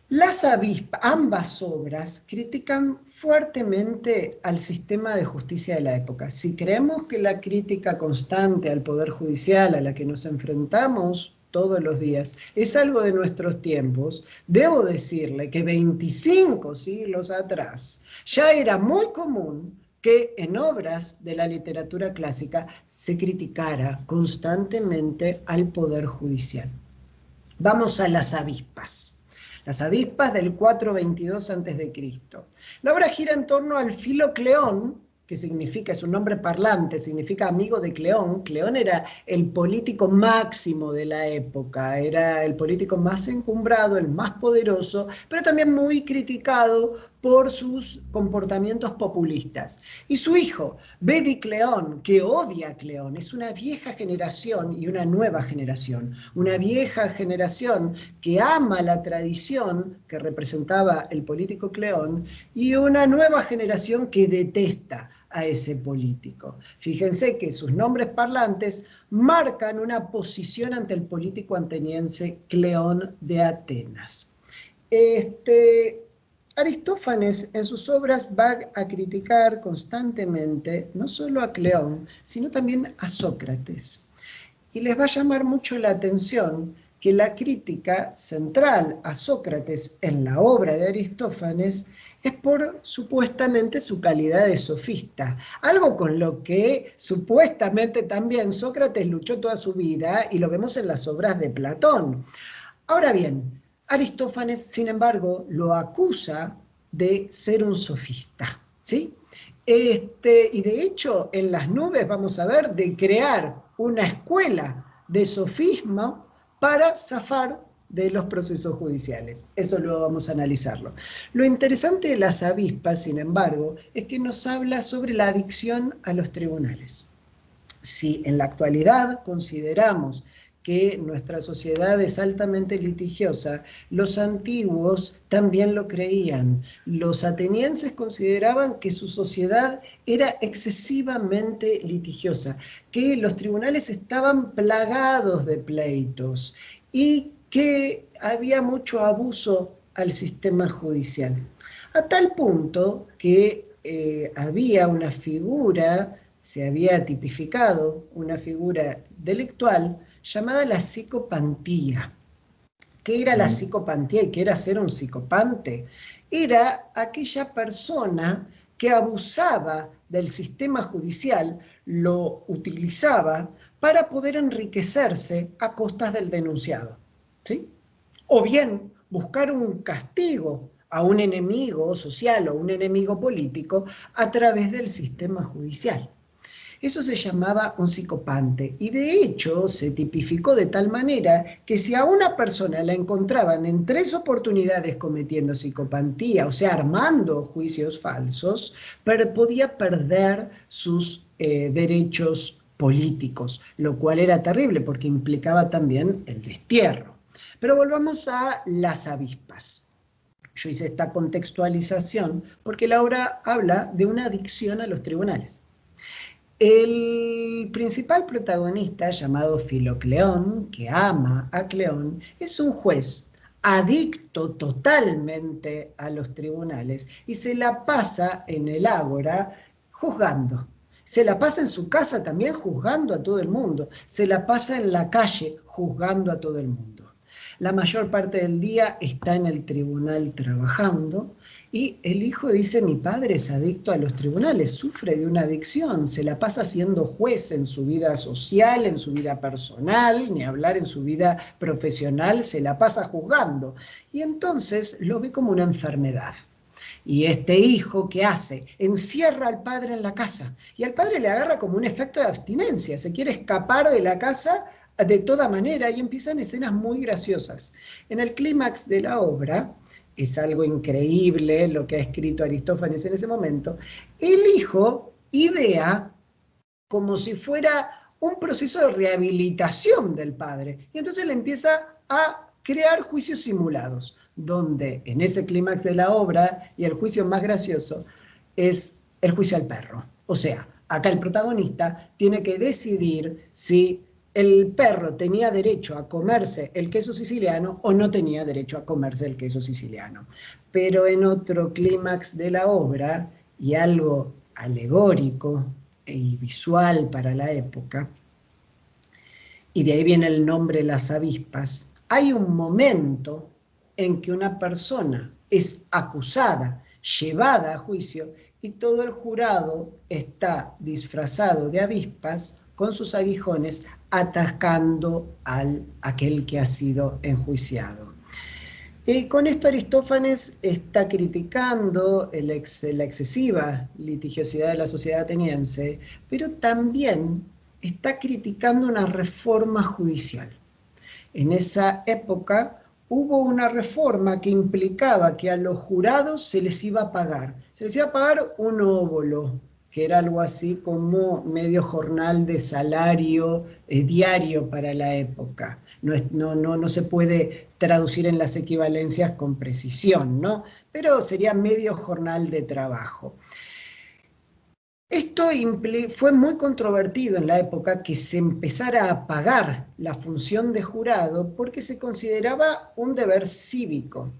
Las avispas, ambas obras, critican fuertemente al sistema de justicia de la época. Si creemos que la crítica constante al poder judicial a la que nos enfrentamos todos los días es algo de nuestros tiempos, debo decirle que 25 siglos atrás ya era muy común que en obras de la literatura clásica se criticara constantemente al poder judicial. Vamos a las avispas. Las avispas del 422 a.C. La obra gira en torno al Filocleón, que significa, es un nombre parlante, significa amigo de Cleón. Cleón era el político máximo de la época, era el político más encumbrado, el más poderoso, pero también muy criticado por sus comportamientos populistas. Y su hijo, Bedicleón, que odia a Cleón, es una vieja generación y una nueva generación. Una vieja generación que ama la tradición que representaba el político Cleón y una nueva generación que detesta a ese político. Fíjense que sus nombres parlantes marcan una posición ante el político ateniense Cleón de Atenas. Aristófanes en sus obras va a criticar constantemente no solo a Cleón, sino también a Sócrates. Y les va a llamar mucho la atención que la crítica central a Sócrates en la obra de Aristófanes es por supuestamente su calidad de sofista, algo con lo que supuestamente también Sócrates luchó toda su vida y lo vemos en las obras de Platón. Ahora bien, Aristófanes, sin embargo, lo acusa de ser un sofista, ¿sí? Y de hecho, en Las nubes vamos a ver de crear una escuela de sofismo para zafar de los procesos judiciales. Eso luego vamos a analizarlo. Lo interesante de las avispas, sin embargo, es que nos habla sobre la adicción a los tribunales. Si en la actualidad consideramos que nuestra sociedad es altamente litigiosa, los antiguos también lo creían. Los atenienses consideraban que su sociedad era excesivamente litigiosa, que los tribunales estaban plagados de pleitos y que había mucho abuso al sistema judicial. A tal punto que había una figura, se había tipificado una figura delictual llamada la psicopantía. ¿Qué era la psicopantía y qué era ser un psicopante? Era aquella persona que abusaba del sistema judicial, lo utilizaba para poder enriquecerse a costas del denunciado, ¿sí? O bien buscar un castigo a un enemigo social o un enemigo político a través del sistema judicial. Eso se llamaba un psicopante y de hecho se tipificó de tal manera que si a una persona la encontraban en 3 oportunidades cometiendo psicopantía, o sea, armando juicios falsos, podía perder sus derechos políticos, lo cual era terrible porque implicaba también el destierro. Pero volvamos a las avispas. Yo hice esta contextualización porque la obra habla de una adicción a los tribunales. El principal protagonista, llamado Filocleón, que ama a Cleón, es un juez adicto totalmente a los tribunales y se la pasa en el ágora juzgando. Se la pasa en su casa también juzgando a todo el mundo. Se la pasa en la calle juzgando a todo el mundo. La mayor parte del día está en el tribunal trabajando. Y el hijo dice, mi padre es adicto a los tribunales, sufre de una adicción, se la pasa siendo juez en su vida social, en su vida personal, ni hablar en su vida profesional, se la pasa juzgando. Y entonces lo ve como una enfermedad. Y este hijo, ¿qué hace? Encierra al padre en la casa. Y al padre le agarra como un efecto de abstinencia, se quiere escapar de la casa de toda manera y empiezan escenas muy graciosas. En el clímax de la obra, es algo increíble lo que ha escrito Aristófanes en ese momento, el hijo idea como si fuera un proceso de rehabilitación del padre. Y entonces le empieza a crear juicios simulados, donde en ese clímax de la obra, y el juicio más gracioso, es el juicio al perro. O sea, acá el protagonista tiene que decidir si el perro tenía derecho a comerse el queso siciliano o no tenía derecho a comerse el queso siciliano. Pero en otro clímax de la obra, y algo alegórico y visual para la época, y de ahí viene el nombre Las Avispas, hay un momento en que una persona es acusada, llevada a juicio, y todo el jurado está disfrazado de avispas con sus aguijones atacando a aquel que ha sido enjuiciado. Con esto Aristófanes está criticando la excesiva litigiosidad de la sociedad ateniense, pero también está criticando una reforma judicial. En esa época hubo una reforma que implicaba que a los jurados se les iba a pagar un óbolo, que era algo así como medio jornal de salario diario para la época. No se puede traducir en las equivalencias con precisión, ¿no? Pero sería medio jornal de trabajo. Esto fue muy controvertido en la época que se empezara a pagar la función de jurado porque se consideraba un deber cívico.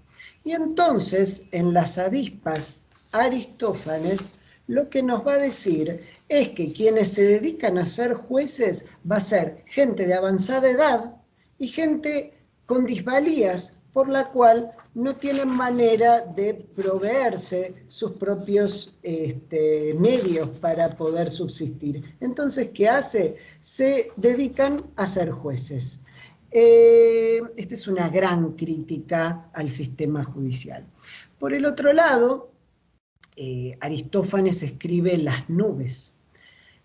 Y entonces, en Las Avispas, Aristófanes lo que nos va a decir es que quienes se dedican a ser jueces va a ser gente de avanzada edad y gente con disvalías, por la cual no tienen manera de proveerse sus propios medios para poder subsistir. Entonces, ¿qué hace? Se dedican a ser jueces. Esta es una gran crítica al sistema judicial. Por el otro lado, Aristófanes escribe Las Nubes.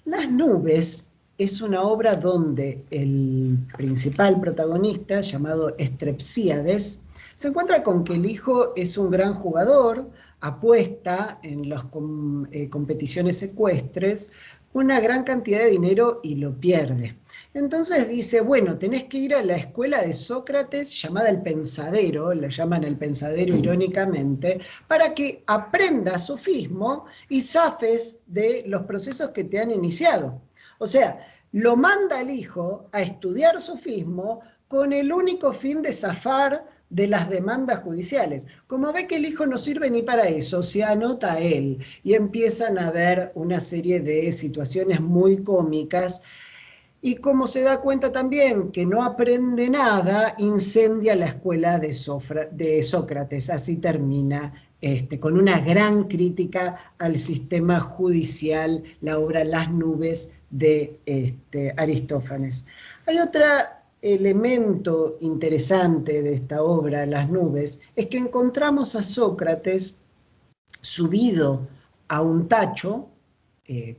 Las Nubes es una obra donde el principal protagonista, llamado Estrepsíades, se encuentra con que el hijo es un gran jugador, apuesta en las competiciones ecuestres una gran cantidad de dinero y lo pierde. Entonces dice, bueno, tenés que ir a la escuela de Sócrates, llamada El Pensadero, la llaman El Pensadero irónicamente, para que aprendas sofismo y zafes de los procesos que te han iniciado. O sea, lo manda el hijo a estudiar sofismo con el único fin de zafar de las demandas judiciales. Como ve que el hijo no sirve ni para eso, se anota a él y empiezan a haber una serie de situaciones muy cómicas. Y como se da cuenta también que no aprende nada, incendia la escuela de Sócrates. Así termina con una gran crítica al sistema judicial, la obra Las nubes de Aristófanes. Hay otro elemento interesante de esta obra, Las nubes, es que encontramos a Sócrates subido a un tacho,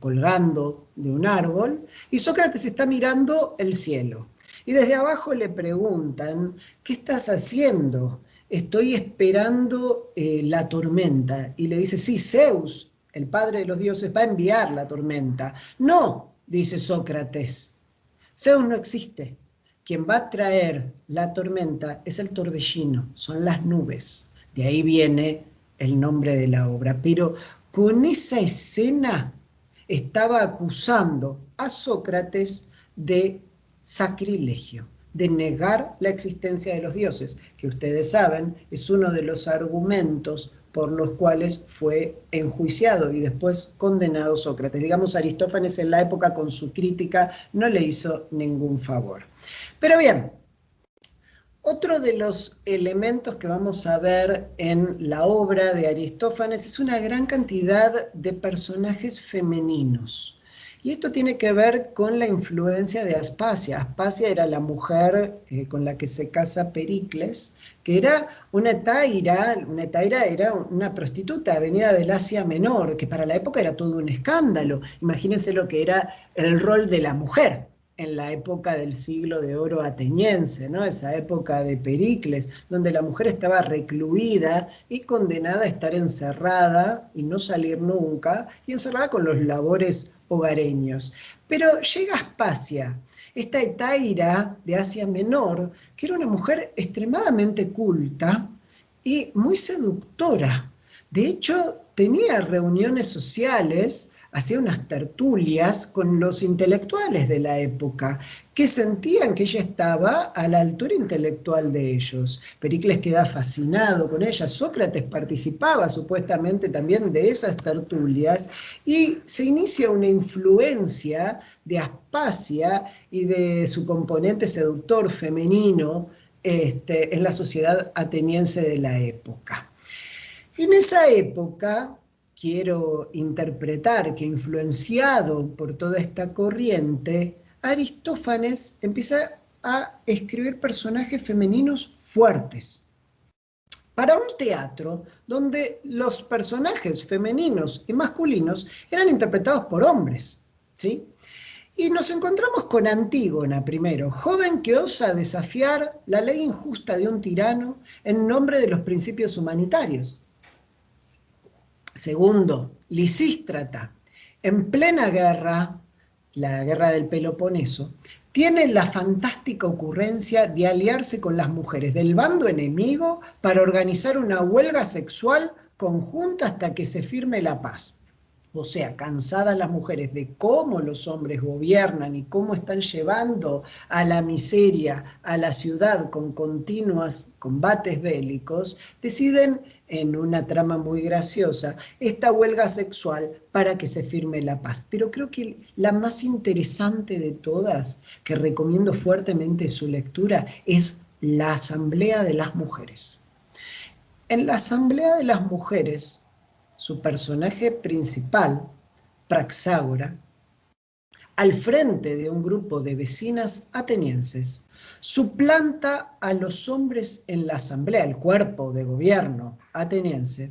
colgando de un árbol, y Sócrates está mirando el cielo. Y desde abajo le preguntan, ¿qué estás haciendo? Estoy esperando la tormenta. Y le dice, sí, Zeus, el padre de los dioses, va a enviar la tormenta. No, dice Sócrates, Zeus no existe. Quien va a traer la tormenta es el torbellino, son las nubes. De ahí viene el nombre de la obra. Pero con esa escena estaba acusando a Sócrates de sacrilegio, de negar la existencia de los dioses, que ustedes saben es uno de los argumentos por los cuales fue enjuiciado y después condenado Sócrates. Digamos, Aristófanes en la época con su crítica no le hizo ningún favor. Pero bien, otro de los elementos que vamos a ver en la obra de Aristófanes es una gran cantidad de personajes femeninos. Y esto tiene que ver con la influencia de Aspasia. Aspasia era la mujer con la que se casa Pericles, que era una etaira era una prostituta venida del Asia Menor, que para la época era todo un escándalo. Imagínense lo que era el rol de la mujer en la época del siglo de oro ateniense, ¿no? Esa época de Pericles, donde la mujer estaba recluida y condenada a estar encerrada y no salir nunca, y encerrada con los labores hogareños. Pero llega Aspasia, esta etaira de Asia Menor, que era una mujer extremadamente culta y muy seductora. De hecho, tenía reuniones sociales, hacía unas tertulias con los intelectuales de la época, que sentían que ella estaba a la altura intelectual de ellos. Pericles queda fascinado con ella, Sócrates participaba supuestamente también de esas tertulias, y se inicia una influencia de Aspasia y de su componente seductor femenino en la sociedad ateniense de la época. En esa época, quiero interpretar que influenciado por toda esta corriente, Aristófanes empieza a escribir personajes femeninos fuertes. Para un teatro donde los personajes femeninos y masculinos eran interpretados por hombres, ¿sí? Y nos encontramos con Antígona primero, joven que osa desafiar la ley injusta de un tirano en nombre de los principios humanitarios. Segundo, Lisístrata, en plena guerra, la guerra del Peloponeso, tiene la fantástica ocurrencia de aliarse con las mujeres del bando enemigo para organizar una huelga sexual conjunta hasta que se firme la paz. O sea, cansadas las mujeres de cómo los hombres gobiernan y cómo están llevando a la miseria a la ciudad con continuos combates bélicos, deciden, en una trama muy graciosa, esta huelga sexual para que se firme la paz. Pero creo que la más interesante de todas, que recomiendo fuertemente su lectura, es La Asamblea de las Mujeres. En La Asamblea de las Mujeres, su personaje principal, Praxágora, al frente de un grupo de vecinas atenienses, suplanta a los hombres en la asamblea, el cuerpo de gobierno ateniense,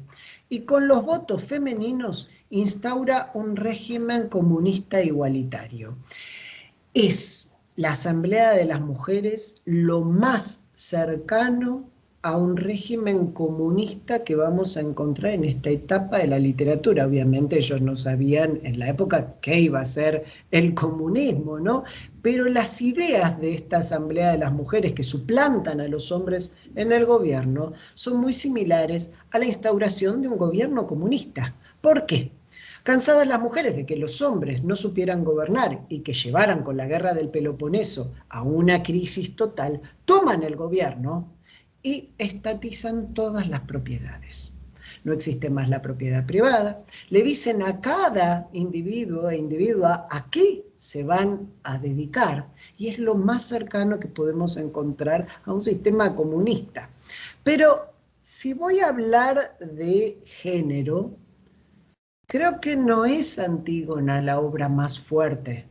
y con los votos femeninos instaura un régimen comunista igualitario. Es la Asamblea de las Mujeres lo más cercano a un régimen comunista que vamos a encontrar en esta etapa de la literatura. Obviamente ellos no sabían en la época qué iba a ser el comunismo, ¿no? Pero las ideas de esta Asamblea de las Mujeres que suplantan a los hombres en el gobierno son muy similares a la instauración de un gobierno comunista. ¿Por qué? Cansadas las mujeres de que los hombres no supieran gobernar y que llevaran con la guerra del Peloponeso a una crisis total, toman el gobierno y estatizan todas las propiedades. No existe más la propiedad privada. Le dicen a cada individuo e individua a qué se van a dedicar, y es lo más cercano que podemos encontrar a un sistema comunista. Pero si voy a hablar de género, creo que no es Antígona la obra más fuerte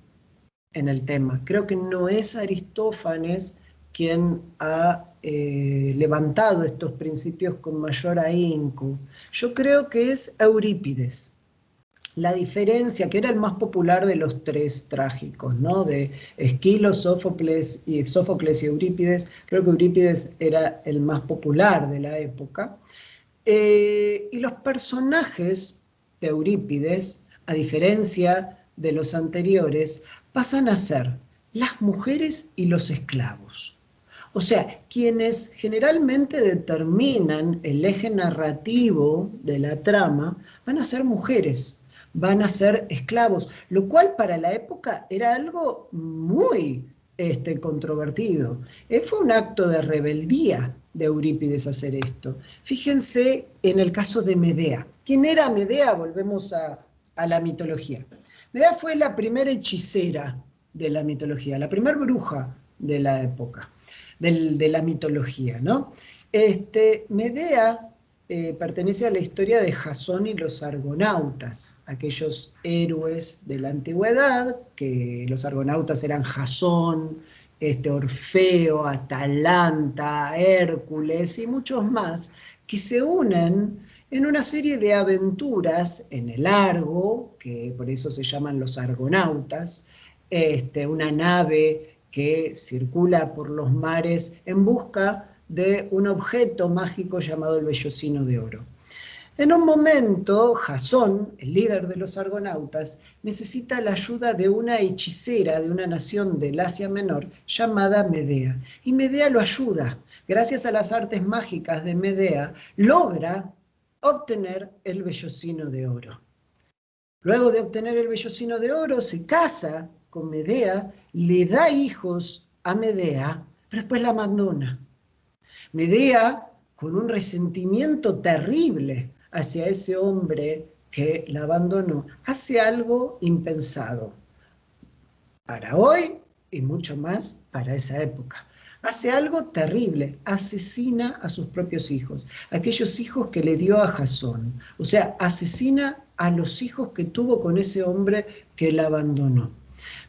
en el tema. Creo que no es Aristófanes quien ha levantado estos principios con mayor ahínco. Yo creo que es Eurípides. La diferencia, que era el más popular de los tres trágicos, ¿no? De Esquilo, Sófocles y Eurípides. Creo que Eurípides era el más popular de la época. Y los personajes de Eurípides, a diferencia de los anteriores, pasan a ser las mujeres y los esclavos. O sea, quienes generalmente determinan el eje narrativo de la trama van a ser mujeres, van a ser esclavos, lo cual para la época era algo muy controvertido. Fue un acto de rebeldía de Eurípides hacer esto. Fíjense en el caso de Medea. ¿Quién era Medea? Volvemos a la mitología. Medea fue la primera hechicera de la mitología, la primera bruja de la época, de la mitología, ¿no? Medea pertenece a la historia de Jasón y los argonautas, aquellos héroes de la antigüedad, que los argonautas eran Jasón, Orfeo, Atalanta, Hércules y muchos más, que se unen en una serie de aventuras en el Argo, que por eso se llaman los argonautas, una nave que circula por los mares en busca de un objeto mágico llamado el vellocino de oro. En un momento, Jasón, el líder de los argonautas, necesita la ayuda de una hechicera de una nación del Asia Menor llamada Medea. Y Medea lo ayuda. Gracias a las artes mágicas de Medea, logra obtener el vellocino de oro. Luego de obtener el vellocino de oro, se casa con Medea, le da hijos a Medea, pero después la abandona. Medea, con un resentimiento terrible hacia ese hombre que la abandonó, hace algo impensado para hoy y mucho más para esa época. Hace algo terrible, asesina a sus propios hijos, aquellos hijos que le dio a Jasón. O sea, asesina a los hijos que tuvo con ese hombre que la abandonó.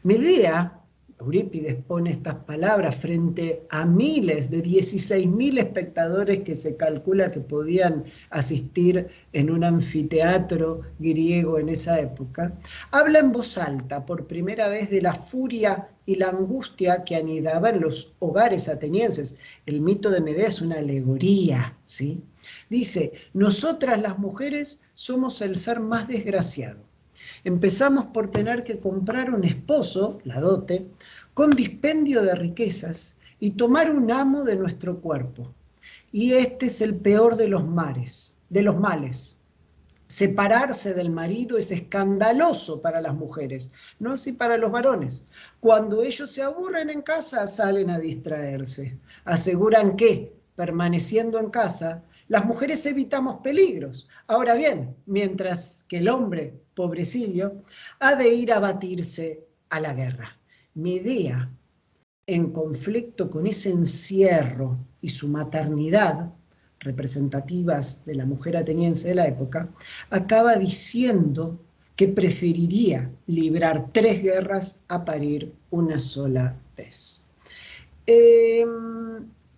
Medea, Eurípides pone estas palabras frente a miles de 16.000 espectadores que se calcula que podían asistir en un anfiteatro griego en esa época, habla en voz alta por primera vez de la furia y la angustia que anidaba en los hogares atenienses. El mito de Medea es una alegoría, ¿sí? Dice, nosotras las mujeres somos el ser más desgraciado. Empezamos por tener que comprar un esposo, la dote, con dispendio de riquezas y tomar un amo de nuestro cuerpo. Y este es el peor de los males. Separarse del marido es escandaloso para las mujeres, no así para los varones. Cuando ellos se aburren en casa, salen a distraerse. Aseguran que, permaneciendo en casa, las mujeres evitamos peligros. Ahora bien, mientras que el hombre, pobrecillo, ha de ir a batirse a la guerra. Medea, en conflicto con ese encierro y su maternidad, representativas de la mujer ateniense de la época, acaba diciendo que preferiría librar 3 guerras a parir una sola vez.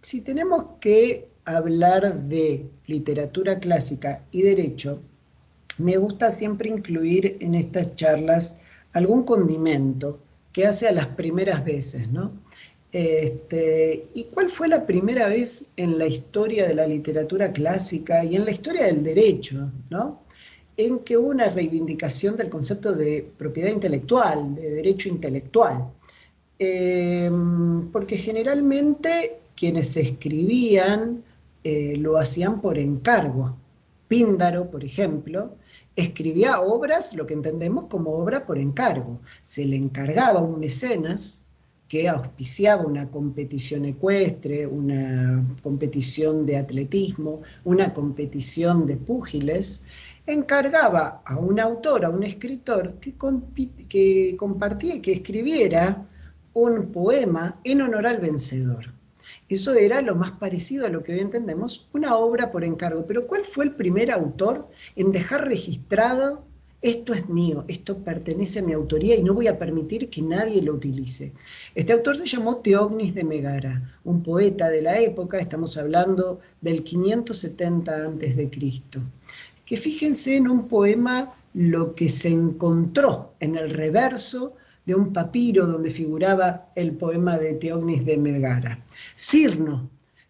Si tenemos que hablar de literatura clásica y derecho, me gusta siempre incluir en estas charlas algún condimento que hace a las primeras veces, ¿no? ¿Y cuál fue la primera vez en la historia de la literatura clásica y en la historia del derecho, ¿no? En que hubo una reivindicación del concepto de propiedad intelectual, de derecho intelectual? Porque generalmente quienes escribían lo hacían por encargo. Píndaro, por ejemplo, escribía obras, lo que entendemos como obra por encargo. Se le encargaba a un mecenas que auspiciaba una competición ecuestre, una competición de atletismo, una competición de púgiles, encargaba a un autor, a un escritor, que compartía y que escribiera un poema en honor al vencedor. Eso era lo más parecido a lo que hoy entendemos, una obra por encargo. Pero ¿cuál fue el primer autor en dejar registrado: esto es mío, esto pertenece a mi autoría y no voy a permitir que nadie lo utilice? Este autor se llamó Teognis de Megara, un poeta de la época, estamos hablando del 570 a.C., que fíjense en un poema lo que se encontró en el reverso de un papiro donde figuraba el poema de Teognis de Megara. Cirno,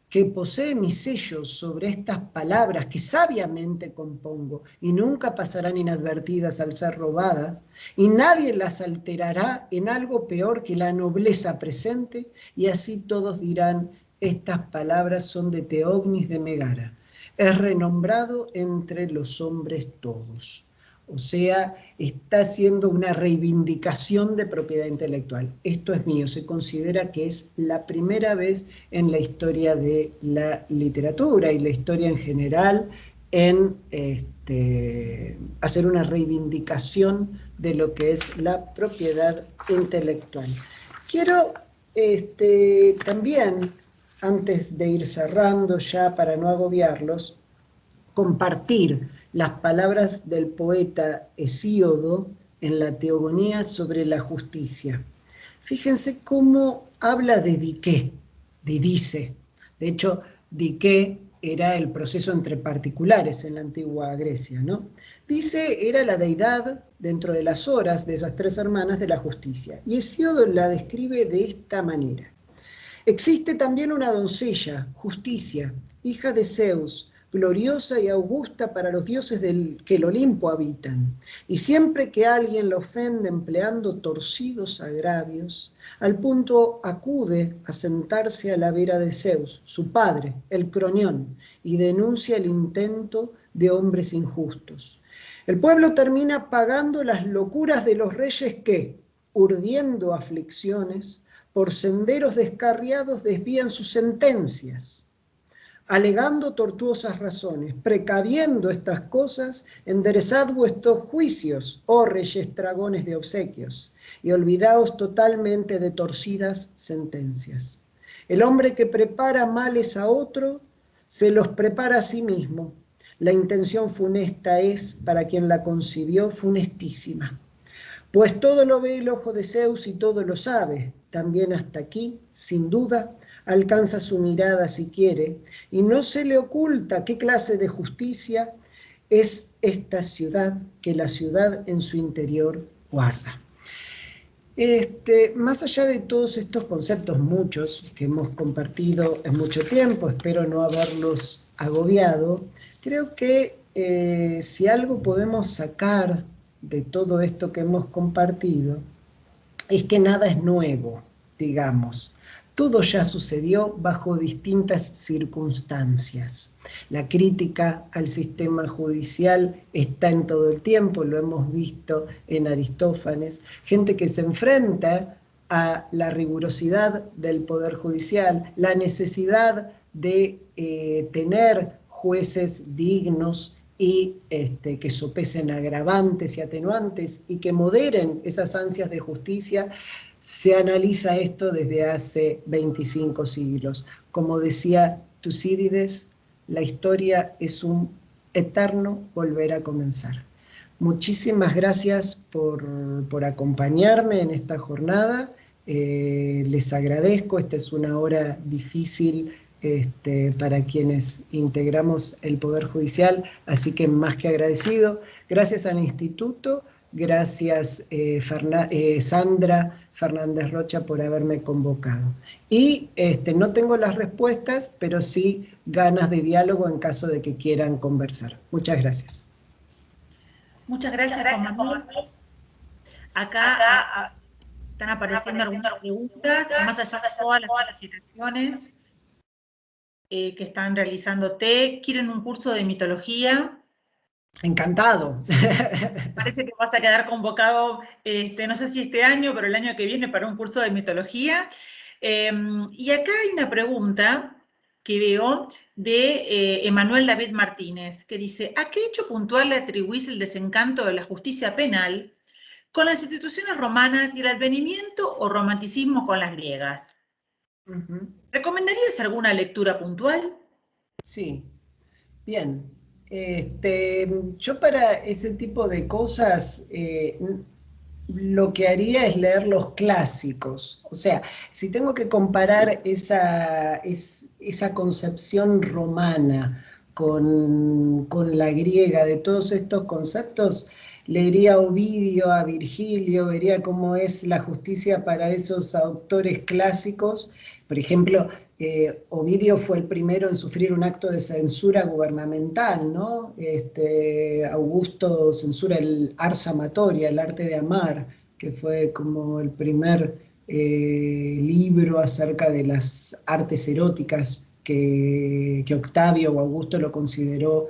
que posee mis sellos sobre estas palabras que sabiamente compongo y nunca pasarán inadvertidas al ser robadas, y nadie las alterará en algo peor que la nobleza presente, y así todos dirán: estas palabras son de Teognis de Megara. Es renombrado entre los hombres todos. O sea, está haciendo una reivindicación de propiedad intelectual. Esto es mío. Se considera que es la primera vez en la historia de la literatura y la historia en general en hacer una reivindicación de lo que es la propiedad intelectual. Quiero también, antes de ir cerrando ya para no agobiarlos, compartir las palabras del poeta Hesíodo en la Teogonía sobre la justicia. Fíjense cómo habla de dique, de dice. De hecho, dique era el proceso entre particulares en la antigua Grecia, ¿no? Dice era la deidad dentro de las horas de esas tres hermanas de la justicia. Y Hesíodo la describe de esta manera: existe también una doncella, Justicia, hija de Zeus, gloriosa y augusta para los dioses que el Olimpo habitan, y siempre que alguien la ofende empleando torcidos agravios, al punto acude a sentarse a la vera de Zeus, su padre, el Cronión, y denuncia el intento de hombres injustos. El pueblo termina pagando las locuras de los reyes que, urdiendo aflicciones, por senderos descarriados desvían sus sentencias, alegando tortuosas razones. Precaviendo estas cosas, enderezad vuestros juicios, oh reyes dragones de obsequios, y olvidaos totalmente de torcidas sentencias. El hombre que prepara males a otro, se los prepara a sí mismo. La intención funesta es, para quien la concibió, funestísima. Pues todo lo ve el ojo de Zeus y todo lo sabe, también hasta aquí, sin duda, alcanza su mirada si quiere, y no se le oculta qué clase de justicia es esta ciudad que la ciudad en su interior guarda. Más allá de todos estos conceptos, muchos que hemos compartido en mucho tiempo, espero no haberlos agobiado, creo que si algo podemos sacar de todo esto que hemos compartido, es que nada es nuevo, digamos. Todo ya sucedió bajo distintas circunstancias. La crítica al sistema judicial está en todo el tiempo, lo hemos visto en Aristófanes. Gente que se enfrenta a la rigurosidad del Poder Judicial, la necesidad de tener jueces dignos y que sopesen agravantes y atenuantes y que moderen esas ansias de justicia. Se analiza esto desde hace 25 siglos. Como decía Tucídides, la historia es un eterno volver a comenzar. Muchísimas gracias por acompañarme en esta jornada. Les agradezco, esta es una hora difícil para quienes integramos el Poder Judicial, así que más que agradecido. Gracias al Instituto, gracias Sandra Fernández Rocha por haberme convocado. Y no tengo las respuestas, pero sí ganas de diálogo en caso de que quieran conversar. Muchas gracias. Muchas gracias, Juan Manuel. Acá están apareciendo algunas preguntas, más allá de todas las felicitaciones que están realizándote. ¿Quieren un curso de mitología? Encantado. Parece que vas a quedar convocado, no sé si este año, pero el año que viene para un curso de mitología. Y acá hay una pregunta que veo de Emanuel David Martínez, que dice, ¿a qué hecho puntual le atribuís el desencanto de la justicia penal con las instituciones romanas y el advenimiento o romanticismo con las griegas? ¿Recomendarías alguna lectura puntual? Sí, bien. Yo para ese tipo de cosas lo que haría es leer los clásicos. O sea, si tengo que comparar esa concepción romana con la griega de todos estos conceptos, leería a Ovidio, a Virgilio, vería cómo es la justicia para esos autores clásicos. Por ejemplo, Ovidio fue el primero en sufrir un acto de censura gubernamental, ¿no? Augusto censura el ars amatoria, el arte de amar, que fue como el primer libro acerca de las artes eróticas que Octavio o Augusto lo consideró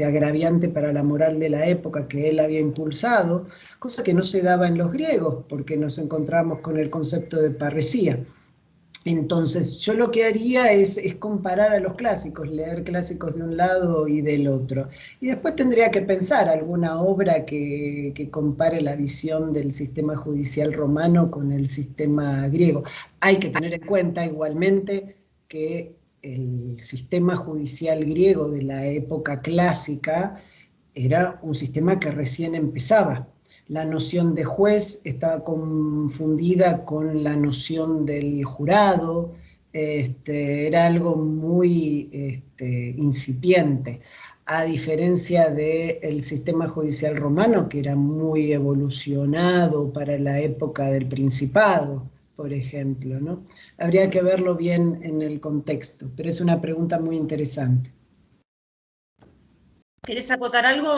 agraviante para la moral de la época que él había impulsado, cosa que no se daba en los griegos, porque nos encontramos con el concepto de parresía. Entonces, yo lo que haría es comparar a los clásicos, leer clásicos de un lado y del otro. Y después tendría que pensar alguna obra que compare la visión del sistema judicial romano con el sistema griego. Hay que tener en cuenta igualmente que el sistema judicial griego de la época clásica era un sistema que recién empezaba. La noción de juez estaba confundida con la noción del jurado, era algo muy incipiente, a diferencia del sistema judicial romano, que era muy evolucionado para la época del Principado, por ejemplo, ¿no? Habría que verlo bien en el contexto, pero es una pregunta muy interesante. ¿Querés acotar algo,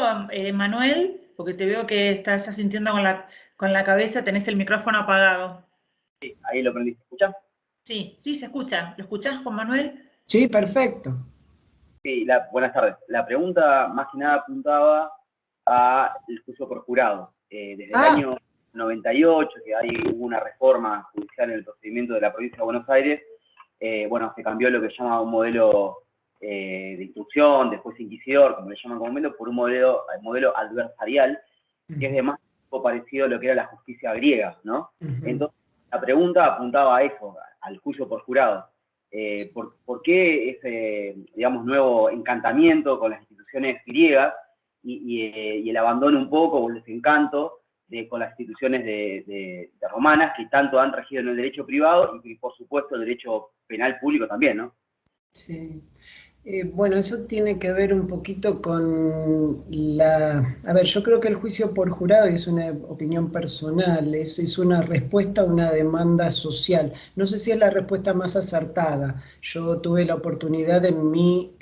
Manuel? Porque te veo que estás asintiendo con la cabeza, tenés el micrófono apagado. Sí, ahí lo prendí. ¿Se escucha? Sí, sí, se escucha. ¿Lo escuchás, Juan Manuel? Sí, perfecto. Sí, buenas tardes. La pregunta más que nada apuntaba al juicio por jurado. Desde el año 98, que hubo una reforma judicial en el procedimiento de la provincia de Buenos Aires, bueno, se cambió lo que se llama un modelo de instrucción, después inquisidor, como le llaman comúnmente, por un modelo adversarial, que es de más tipo parecido a lo que era la justicia griega, ¿no? Entonces, la pregunta apuntaba a eso, al juicio por jurado. ¿Por qué ese, digamos, nuevo encantamiento con las instituciones griegas y el abandono un poco o el desencanto con las instituciones de romanas que tanto han regido en el derecho privado y por supuesto el derecho penal público también, ¿no? Sí. Bueno, eso tiene que ver un poquito con A ver, yo creo que el juicio por jurado, y es una opinión personal, es una respuesta a una demanda social. No sé si es la respuesta más acertada. Yo tuve la oportunidad en mi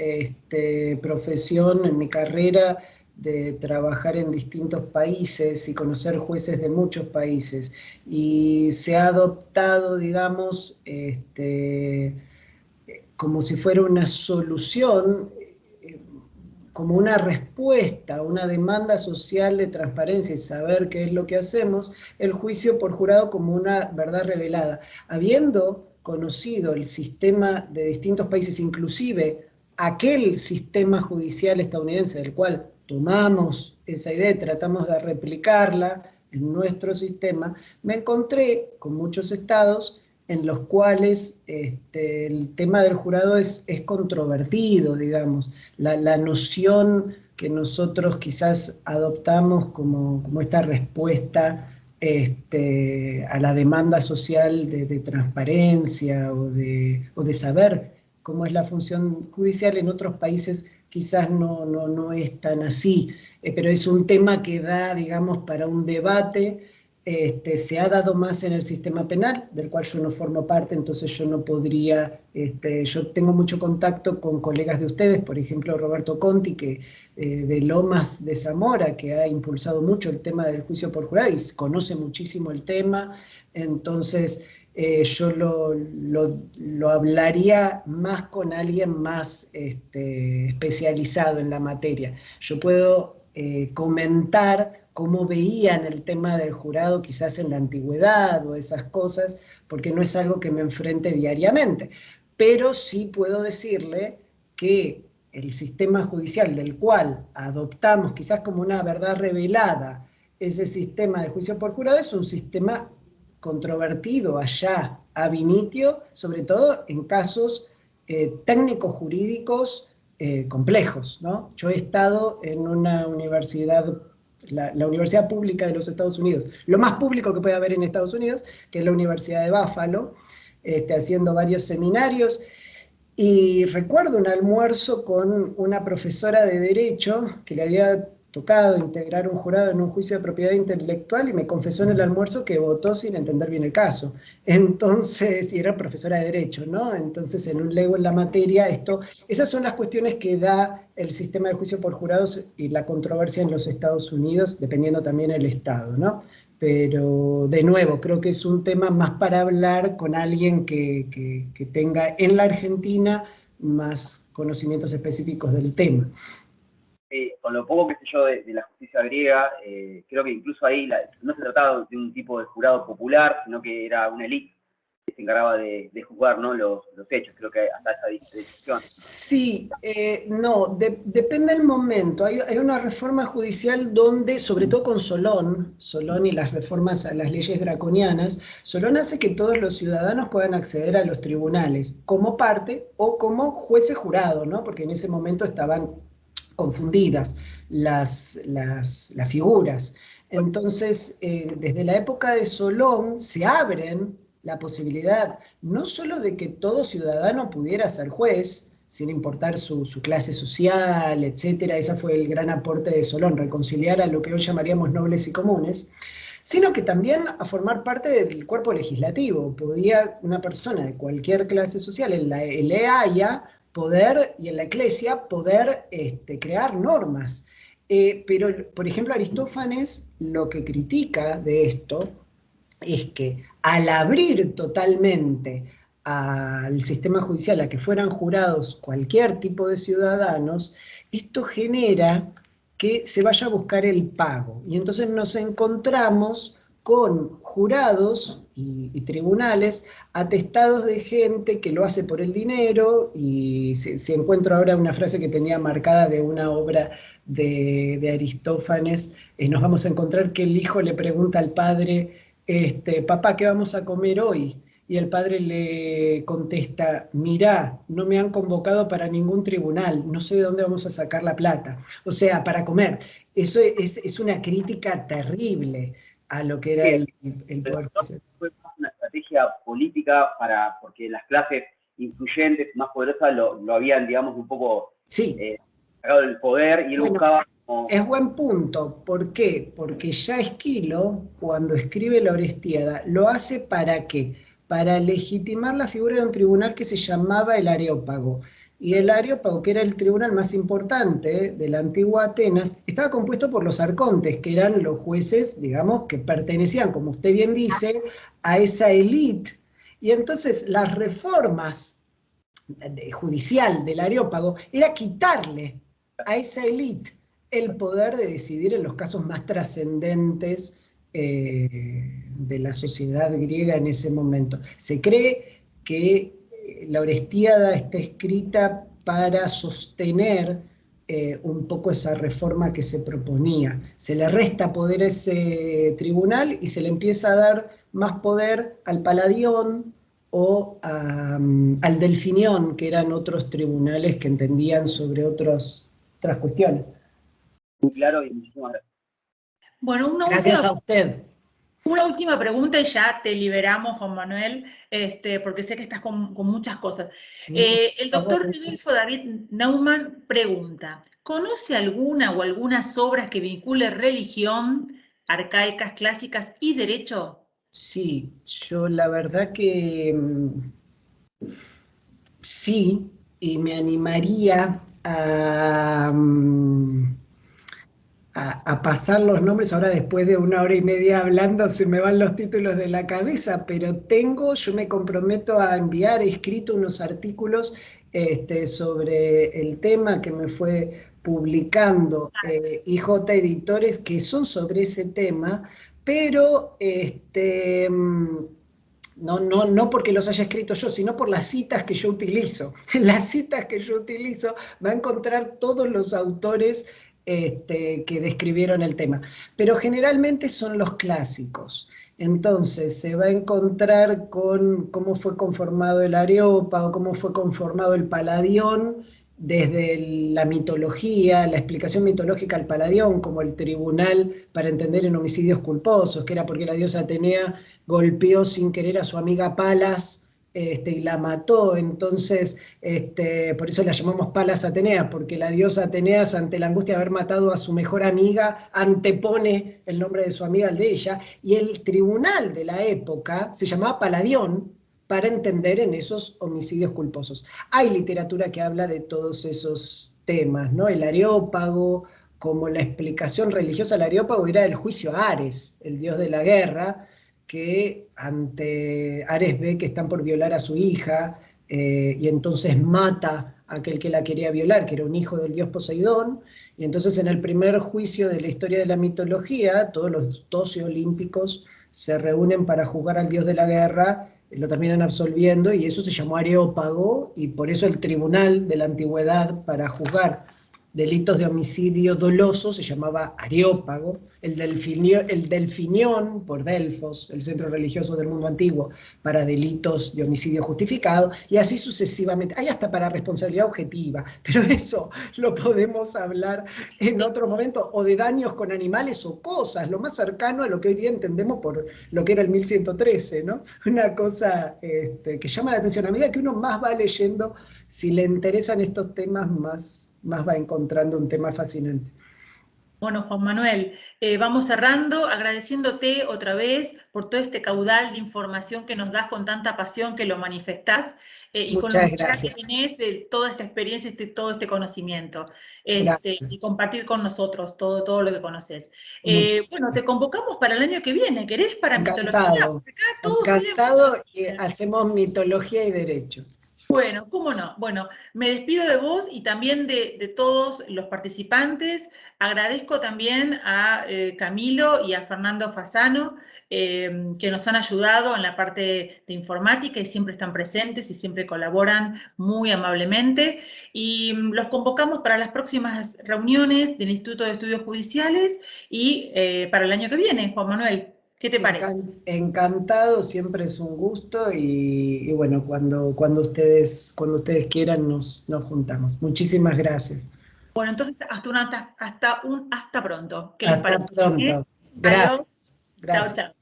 profesión, en mi carrera, de trabajar en distintos países y conocer jueces de muchos países. Y se ha adoptado, digamos, como si fuera una solución, como una respuesta a una demanda social de transparencia y saber qué es lo que hacemos, el juicio por jurado como una verdad revelada. Habiendo conocido el sistema de distintos países, inclusive aquel sistema judicial estadounidense del cual tomamos esa idea y tratamos de replicarla en nuestro sistema, me encontré con muchos estados en los cuales el tema del jurado es controvertido, digamos. La noción que nosotros quizás adoptamos como esta respuesta a la demanda social de transparencia o de saber cómo es la función judicial, en otros países quizás no es tan así, pero es un tema que da, digamos, para un debate. Se ha dado más en el sistema penal, del cual yo no formo parte, entonces yo no podría, yo tengo mucho contacto con colegas de ustedes, por ejemplo Roberto Conti, que de Lomas de Zamora, que ha impulsado mucho el tema del juicio por jurado y conoce muchísimo el tema, entonces yo lo hablaría más con alguien más especializado en la materia. Yo puedo comentar cómo veían el tema del jurado quizás en la antigüedad o esas cosas, porque no es algo que me enfrente diariamente. Pero sí puedo decirle que el sistema judicial del cual adoptamos quizás como una verdad revelada ese sistema de juicio por jurado es un sistema controvertido allá ab initio, sobre todo en casos técnicos jurídicos complejos, ¿no? Yo he estado en una universidad, la Universidad Pública de los Estados Unidos, lo más público que puede haber en Estados Unidos, que es la Universidad de Buffalo, haciendo varios seminarios, y recuerdo un almuerzo con una profesora de Derecho que le había tocado integrar un jurado en un juicio de propiedad intelectual y me confesó en el almuerzo que votó sin entender bien el caso. Entonces, y era profesora de Derecho, ¿no? Entonces, en un lego en la materia, esas son las cuestiones que da el sistema de juicio por jurados y la controversia en los Estados Unidos, dependiendo también del estado, ¿no? Pero, de nuevo, creo que es un tema más para hablar con alguien que tenga en la Argentina más conocimientos específicos del tema. Con lo poco que sé yo de la justicia griega, creo que incluso ahí no se trataba de un tipo de jurado popular, sino que era una élite que se encargaba de juzgar, ¿no? los hechos. Creo que hasta esa decisión. Sí, no, depende del momento. Hay una reforma judicial donde, sobre todo con Solón y las reformas a las leyes draconianas, Solón hace que todos los ciudadanos puedan acceder a los tribunales como parte o como jueces jurados, ¿no? Porque en ese momento estaban confundidas las figuras. Entonces, desde la época de Solón se abren la posibilidad no solo de que todo ciudadano pudiera ser juez, sin importar su clase social, etcétera, ese fue el gran aporte de Solón, reconciliar a lo que hoy llamaríamos nobles y comunes, sino que también a formar parte del cuerpo legislativo. Podía una persona de cualquier clase social en la EAIA poder, y en la Iglesia, poder crear normas. Pero, por ejemplo, Aristófanes lo que critica de esto es que al abrir totalmente al sistema judicial a que fueran jurados cualquier tipo de ciudadanos, esto genera que se vaya a buscar el pago. Y entonces nos encontramos con jurados y tribunales atestados de gente que lo hace por el dinero, y si encuentro ahora una frase que tenía marcada de una obra de Aristófanes, nos vamos a encontrar que el hijo le pregunta al padre, papá, ¿qué vamos a comer hoy? Y el padre le contesta, mirá, no me han convocado para ningún tribunal, no sé de dónde vamos a sacar la plata. O sea, para comer. Eso es una crítica terrible a lo que era el poder. Fue una estrategia política porque las clases influyentes, más poderosas, lo habían, digamos, un poco sacado del poder, y él buscaba... Es buen punto. ¿Por qué? Porque ya Esquilo, cuando escribe la Orestiada, lo hace ¿para qué? Para legitimar la figura de un tribunal que se llamaba el Areópago. Y el Areópago, que era el tribunal más importante de la antigua Atenas, estaba compuesto por los arcontes, que eran los jueces, digamos, que pertenecían, como usted bien dice, a esa élite. Y entonces las reformas judicial del Areópago era quitarle a esa élite el poder de decidir en los casos más trascendentes de la sociedad griega en ese momento. Se cree que la Orestiada está escrita para sostener un poco esa reforma que se proponía. Se le resta poder a ese tribunal y se le empieza a dar más poder al Paladión o al Delfinión, que eran otros tribunales que entendían sobre otras cuestiones. Muy claro, y muchísimas gracias. Bueno, gracias a usted. Una última pregunta y ya te liberamos, Juan Manuel, porque sé que estás con muchas cosas. El doctor Rodolfo David Neumann pregunta, ¿conoce alguna o algunas obras que vincule religión, arcaicas, clásicas y derecho? Sí, yo la verdad que sí, y me animaría a pasar los nombres. Ahora, después de 1 hora y media hablando, se me van los títulos de la cabeza, pero yo me comprometo a enviar, he escrito unos artículos sobre el tema que me fue publicando IJ Editores que son sobre ese tema, pero no porque los haya escrito yo, sino por las citas que yo utilizo. En las citas que yo utilizo va a encontrar todos los autores que describieron el tema, pero generalmente son los clásicos. Entonces se va a encontrar con cómo fue conformado el Areópago, cómo fue conformado el Paladión, desde la mitología, la explicación mitológica al Paladión, como el tribunal para entender en homicidios culposos, que era porque la diosa Atenea golpeó sin querer a su amiga Palas, y la mató. Entonces, por eso la llamamos Palas Atenea, porque la diosa Atenea, ante la angustia de haber matado a su mejor amiga, antepone el nombre de su amiga al de ella, y el tribunal de la época se llamaba Paladión, para entender en esos homicidios culposos. Hay literatura que habla de todos esos temas, ¿no? El Areópago, como la explicación religiosa del Areópago era el juicio a Ares, el dios de la guerra, que ante Ares ve que están por violar a su hija, y entonces mata a aquel que la quería violar, que era un hijo del dios Poseidón, y entonces en el primer juicio de la historia de la mitología, todos los 12 olímpicos se reúnen para juzgar al dios de la guerra, lo terminan absolviendo, y eso se llamó Areópago, y por eso el tribunal de la antigüedad para juzgar delitos de homicidio doloso se llamaba Areópago, el Delfinión, por Delfos, el centro religioso del mundo antiguo, para delitos de homicidio justificado, y así sucesivamente. Hay hasta para responsabilidad objetiva, pero eso lo podemos hablar en otro momento, o de daños con animales o cosas, lo más cercano a lo que hoy día entendemos por lo que era el 1113, ¿no? Una cosa que llama la atención. A medida que uno más va leyendo, si le interesan estos temas, más va encontrando un tema fascinante. Bueno, Juan Manuel, vamos cerrando, agradeciéndote otra vez por todo este caudal de información que nos das con tanta pasión, que lo manifestás, y con la que tenés de toda esta experiencia y todo este conocimiento, y compartir con nosotros todo lo que conoces. Bueno, te convocamos para el año que viene, ¿querés? Para mitología. Encantado, y hacemos mitología y derecho. Bueno, cómo no. Bueno, me despido de vos y también de todos los participantes. Agradezco también a Camilo y a Fernando Fasano, que nos han ayudado en la parte de informática y siempre están presentes y siempre colaboran muy amablemente. Y los convocamos para las próximas reuniones del Instituto de Estudios Judiciales y para el año que viene, Juan Manuel. ¿Qué te parece? Encantado, siempre es un gusto, y bueno, cuando ustedes quieran nos juntamos. Muchísimas gracias. Bueno, entonces hasta pronto. ¿Qué les parece? Hasta pronto. Gracias. Adiós. Chao, chao.